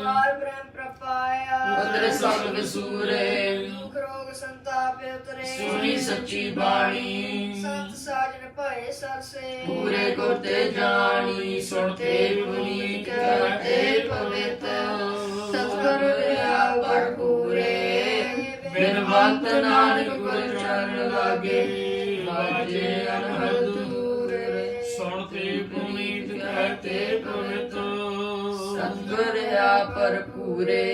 ਪਾਰ ਬ੍ਰਹਮ ਪ੍ਰਪਾਇਆ ਉਤਰੇ ਸਗਲ ਵਿਸੂਰੇ ਦੁਖ ਰੋਗ ਸੰਤਾਪ ਉਤਰੇ ਸੁਣੀ ਸੱਚੀ ਬਾਣੀ ਸੰਤ ਸਾਜਨ ਭਏ ਸਰਸੇ ਪੂਰੇ ਗੁਰ ਤੇ ਜਾਣੀ ਸੁਣਤੇ ਪੁਨੀਤ ਕਰਤੇ ਪਵਿੱਤ ਸਤਿਗੁਰ ਰਿਹਾ ਭਰਪੂਰੇ ਬਿਨਵੰਤ ਨਾਨਕ ਗੁਰ ਚਰਨ ਲਾਗੇ ਵਾਜੇ ਅਨਹਦ ਦੂਰੇ ਸੁਣਤੇ ਪੁਨੀਤ ਕਰਤੇ ਪਵਿੱਤ ਸਤਿਗੁਰ ਆ ਭਰਪੂਰੇ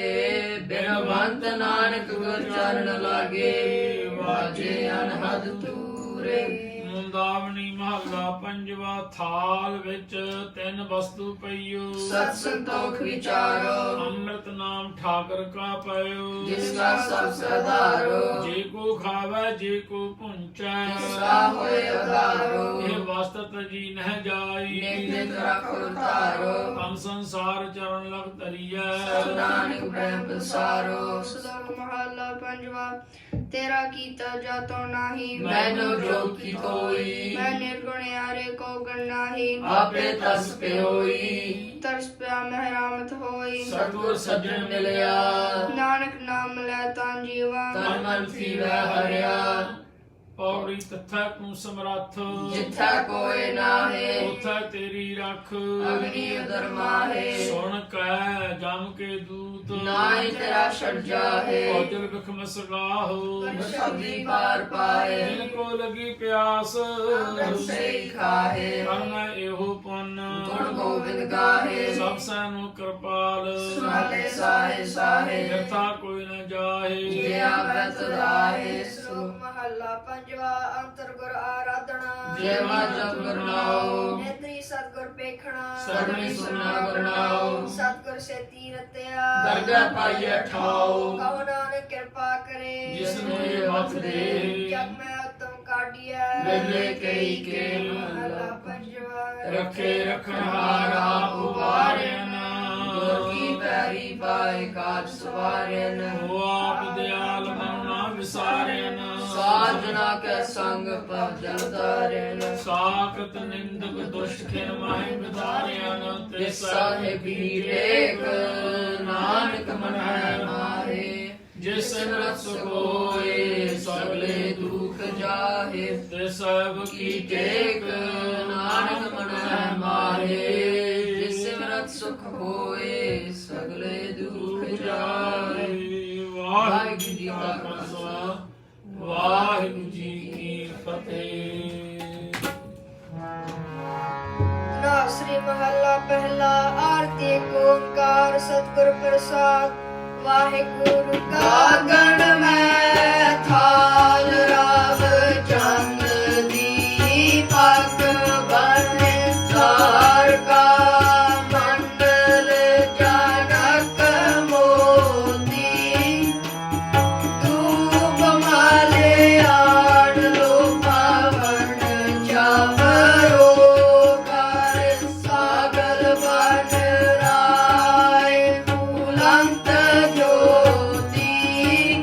ਬਿਨਵੰਤ ਨਾਨਕ ਗੁਰ ਚਰਨ ਲਾਗੇ ਵਾਜੇ ਅਨਹਦ ਤੂਰੇ ਮੁੰਦਾਵਣੀ ਮਹੱਲਾ ਪੰਜਵਾ ਥਾਲ ਵਿੱਚ ਤਿੰਨ ਵਸਤੂ ਪਈਓ ਸਤ ਸੰਤੋਖ ਵਿਚਾਰੋ ਅੰਮ੍ਰਿਤ ਨਾਮ ਠਾਕਰ ਕਾ ਪਇਓ ਜਿਸ ਕਾ ਸਭ ਸਧਾਰੋ ਜੇ ਕੋ ਖਾਵੇ ਜੇ ਕੋ ਪੁੰਚੈ ਜਿਸ ਕਾ ਹੋਏ ਅਧਾਰੋ ਇਹ ਵਸਤਤ ਜੀ ਨਹਿ ਜਾਈ ਨੇਕ ਨੇਕ ਰੱਖੋ ਧਾਰੋ ਹਮ ਸੰਸਾਰ ਚਰਨ ਲਗ ਤਰੀਐ ਨਾਨਕ ਬ੍ਰਹਮ ਪਸਾਰੋ ਸਲੋਕ ਮਹੱਲਾ ਪੰਜਵਾ ਤੇਰਾ ਕੀਤਾ ਜਾਤੋ ਨਾਹੀ ਮੈਨੋ ਜੋ ਕੀ ਤੋਈ ਮੈਂ ਨਿਰਗੁਣਿਆਰੇ ਕੋ ਗਣ ਨਾਹੀ ਆਪੇ ਤਸ ਪਿਓਈ ਤਰਸ ਪਿਆ ਮਹਿਰਾਮਤ ਹੋਈ ਸਤਿਗੁਰ ਸੱਜਣ ਮਿਲਿਆ ਨਾਨਕ ਨਾਮ ਲੈ ਤਾਂ ਜੀਵਾ ਤਨ ਮਨ ਥੀਵੈ ਹਰਿਆ ਪੌੜੀ ਤਥਾ ਤੂੰ ਸਮਰੱਥ ਜਿੱਥੈ ਕੋਇ ਨਾਹੀ ਉਥੈ ਤੇਰੀ ਰੱਖ ਅਗਨੀ ਉਦਰ ਮਾਹੇ ਸੁਣ ਕੈ ਜਮ ਕੇ ਦੂਤ ਨਾਹੀ ਤੇਰਾ ਛੜ ਜਾਹੇ ਔਜਲ ਬਿਖ ਮਸਗਾਹੋ ਸ਼ਬਦੀ ਪਾਰ ਪਾਏ ਜਿਨ ਕੋ ਲਗੀ ਪਿਆਸ ਸਹੀ ਖਾਹੇ ਕਰਨਾ ਇਹੋ ਪੁੰਨ ਗੁਣ ਗੋਬਿੰਦ ਗਾਹੇ ਸਭ ਸੈਨੂੰ ਕਿਰਪਾਲ ਸੁਨਾਲੇ ਸਾਹੇ ਸਾਹੇ ਯਥਾ ਕੋਈ ਨ ਜਾਹੇ ਜੇ ਆਵੈ ਤੁਧਾਹੇ ਸ਼ਲੋਕ ਮਹੱਲਾ ਪੰਜਵਾ ਅੰਤਰ ਗੁਰ ਆਰਾਧਨਾ ਜੇ ਮਾ ਜਪ ਕਰਨਾਓ ਨੇਤਰੀ ਸਤਿਗੁਰ ਪੇਖਣਾ ਸਰਵਣੀ ਸੁਨਾ ਕਰਨਾਓ ਸਤਿਗੁਰ ਸੇ ਤੀਰਤਿਆ ਦਰਗਾਹ ਪਾਈਐ ਠਾਓ ਕਹੋ ਨਾਨਕ ਕਿਰਪਾ ਕਰੇ ਜਿਸ ਨੂੰ ਇਹ ਮਤ ਦੇ ਜਗ ਮੈਂ ਉਤਮ ਕਾਢੀਐ ਮਿਲੇ ਕਈ ਕੇ ਮਹੱਲਾ ਪੰਜਵਾ ਰੱਖੇ ਰਖਨਹਾਰਾ ਉਬਾਰਿਆ ਨਾ ਗੁਰ ਕੀ ਪੈਰੀ ਪਾਏ ਕਾਜ ਸਵਾਰਿਨ ਉਹ ਆਪ ਦਿਆਲ ਮਨ ਨਾ ਵਿਸਾਰਿਨ ਸਾਜਨਾ ਕੈ ਸੰਗ ਪਵ ਜਲ ਤਾਰਿਨ ਸਾਖਤ ਨਿੰਦਕ ਦੁਸ਼ਟ ਖਿਨ ਮਾਹਿ ਵਿਦਾਰਿਆਨ ਤੇ ਤਿਸ ਸਾਹਿਬੀ ਟੇਕ ਨਾਨਕ ਮਨ ਹੈ ਮਾਰੇ ਜਿਸ ਸਿਮਰਤ ਸੁਖ ਹੋਏ ਸਗਲੇ ਦੁਖ ਜਾਹੇ ਤੇ ਸਭ ਕੀ ਟੇਕ ਨਾਨਕ ਮਨ ਹੈ ਮਾਰੇ ਜਿਸ ਸਿਮਰਤ ਸੁਖ ਹੋਏ ਸਗਲੇ ਦੁਖ ਜਾਹੇ ਵਾਹਿਗੁਰੂ ਜੀ ਕਾ ਖਾਲਸਾ ਵਾਹਿਗੁਰੂ ਜੀ ਕੀ ਫਤਿਹ। ਨਾਸਰੀ ਮਹੱਲਾ ਪਹਿਲਾ ਆਰਤੀ ਏਕ ਓੰਕਾਰ ਸਤਿਗੁਰ ਪ੍ਰਸਾਦ ਵਾਹਿਗੁਰੂ ਗਗਨ ਮੈਂ ਥਾਲ ਰਾਵ ਚੰਦ ਦੀਪਕ ਬਨ ਤਾਰਕਾ ਮੰਡਲ ਜਨਕ ਮੋਤੀ ਧੂਪ ਮਾਲੇ ਆੜ ਲੋ ਪਾਵਨ ਚਾਵਰੋ ਕਰ ਸਾਗਰ ਬਨ ਰਾਏ ਫੂਲੰਤ ਜੋਤੀ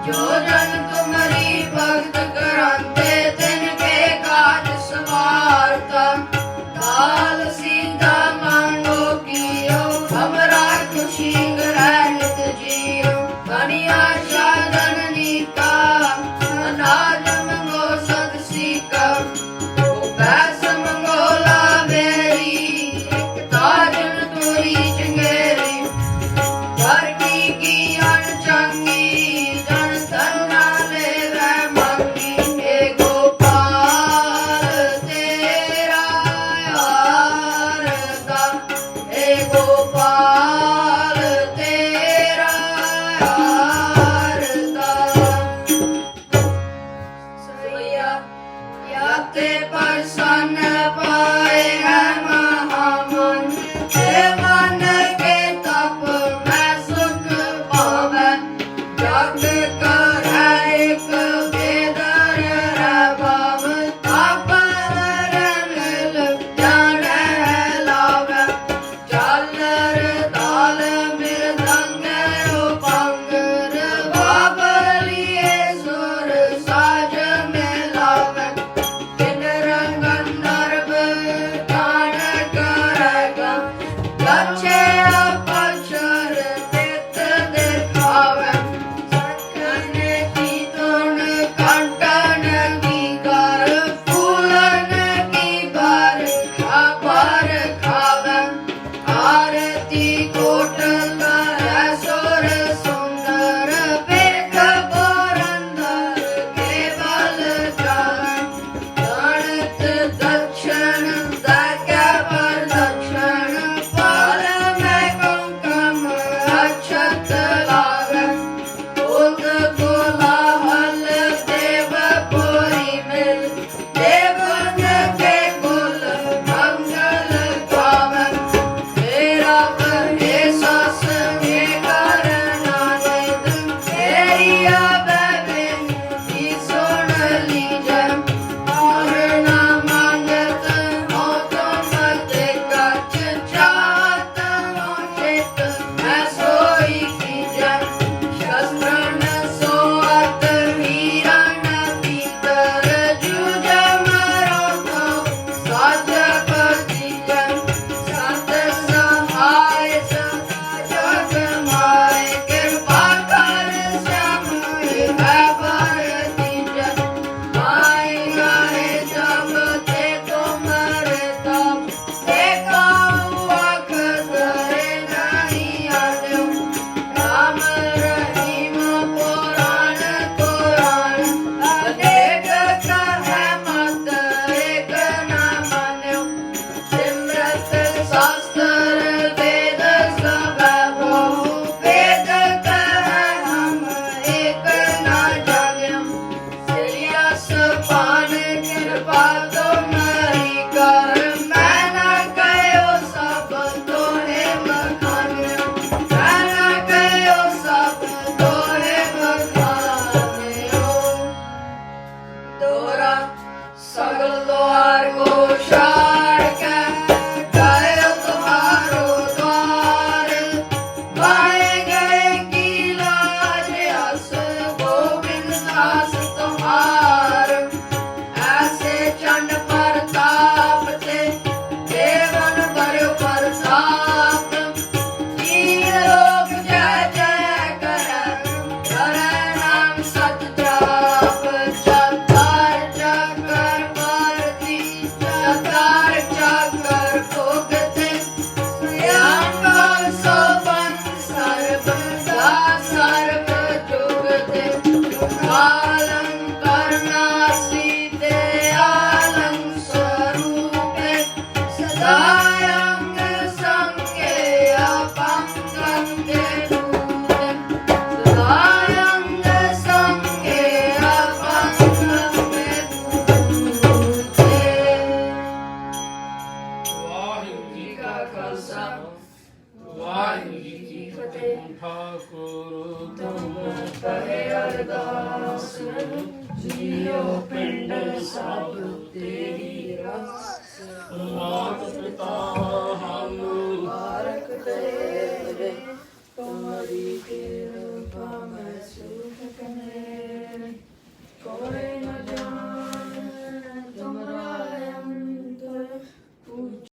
जो जन तुम्हारी भक्त कराते तिनके काज सवारता काल सीधा मांगो कियो हमरा खुशी ग्रहणित जियो कनिया साधन का अनाज मंगो सदसी का पैस मंगोला मेरी ताजन तोरी चंगेरी करकी की अनचंगी जन धना ले वे मंगी हे गोपाल तेरा यार दा हे गोपाल तेरा यार दा सैया याते प्रसन्न पाए है महामन हे मन के तप में सुख पावे जग कर एक बेदर भाव तप मिल जान लावे चालर ताल मृदंग उपंगर बाबलिए सुर साज में लावे किन रंगन नर्व गान करेगा लच्छे अपक्षर नित दिखावे सखन की तुन कंटन की कर फूलन की बार खावे आरती कोटल सुर सुंदर बेख बोरंदर केवल जावे गणित दक्षिण दक्षिण पाल में कुमकुम अक्षत लावे उद कोलाहल देवपुरी मिल देवन के कुल मंगल गावे मेरा हे सस हे करना निद मेरी आबेन की सुन लीजे और ना मांगत हो तुम ते कछ चाहत हो चित मैं सोई कीजे शस्त्रन सोअत वीरन भीतर जूझ मरो तो साज पतीजे सत सहाय सदा जग माय कृपा कर श्याम है भारतीजे माय गाए जब ते तुम्हारे तब देखो अखदरे नहीं आयो राम रहीम पुराण कुरान अनेक कहे मत एक न मान्यो सिमरत शास्त्र वेद सब बहु वेद कहे हम एक न जान्यो श्रेयस पान कृपा तुम्हारी कर मैं न कहो सब तोहे बखान्यो मैं न कहो सब तोहे बखान्यो तोरा सगल द्वार को शार के गए तुम्हारो द्वार पाए गए की लाज अस गोविंद दास तुम्हार ऐसे चंड प्रताप ते देवन बड़ो प्रताप तीन लोक जय जय करे नाम सत जाप चकार चकर पारती चकार चकर भोगते स्वयं सोपन सर्वदा सर्व जुगते अलंकार नासी आलं स्वरूपे सदायंग संगे अपंगं के रूपे सदायंग संगे अपंगं के रूपे ਵਾਹਿਗੁਰੂ ਜੀ का खालसा ਵਾਹਿਗੁਰੂ ਜੀ ਕੀ ਫਤਿਹ। ਠਾਕੁਰ ਤੁਮ कहे अरदास जियो पिंड सब तेरी रस मात पिता हम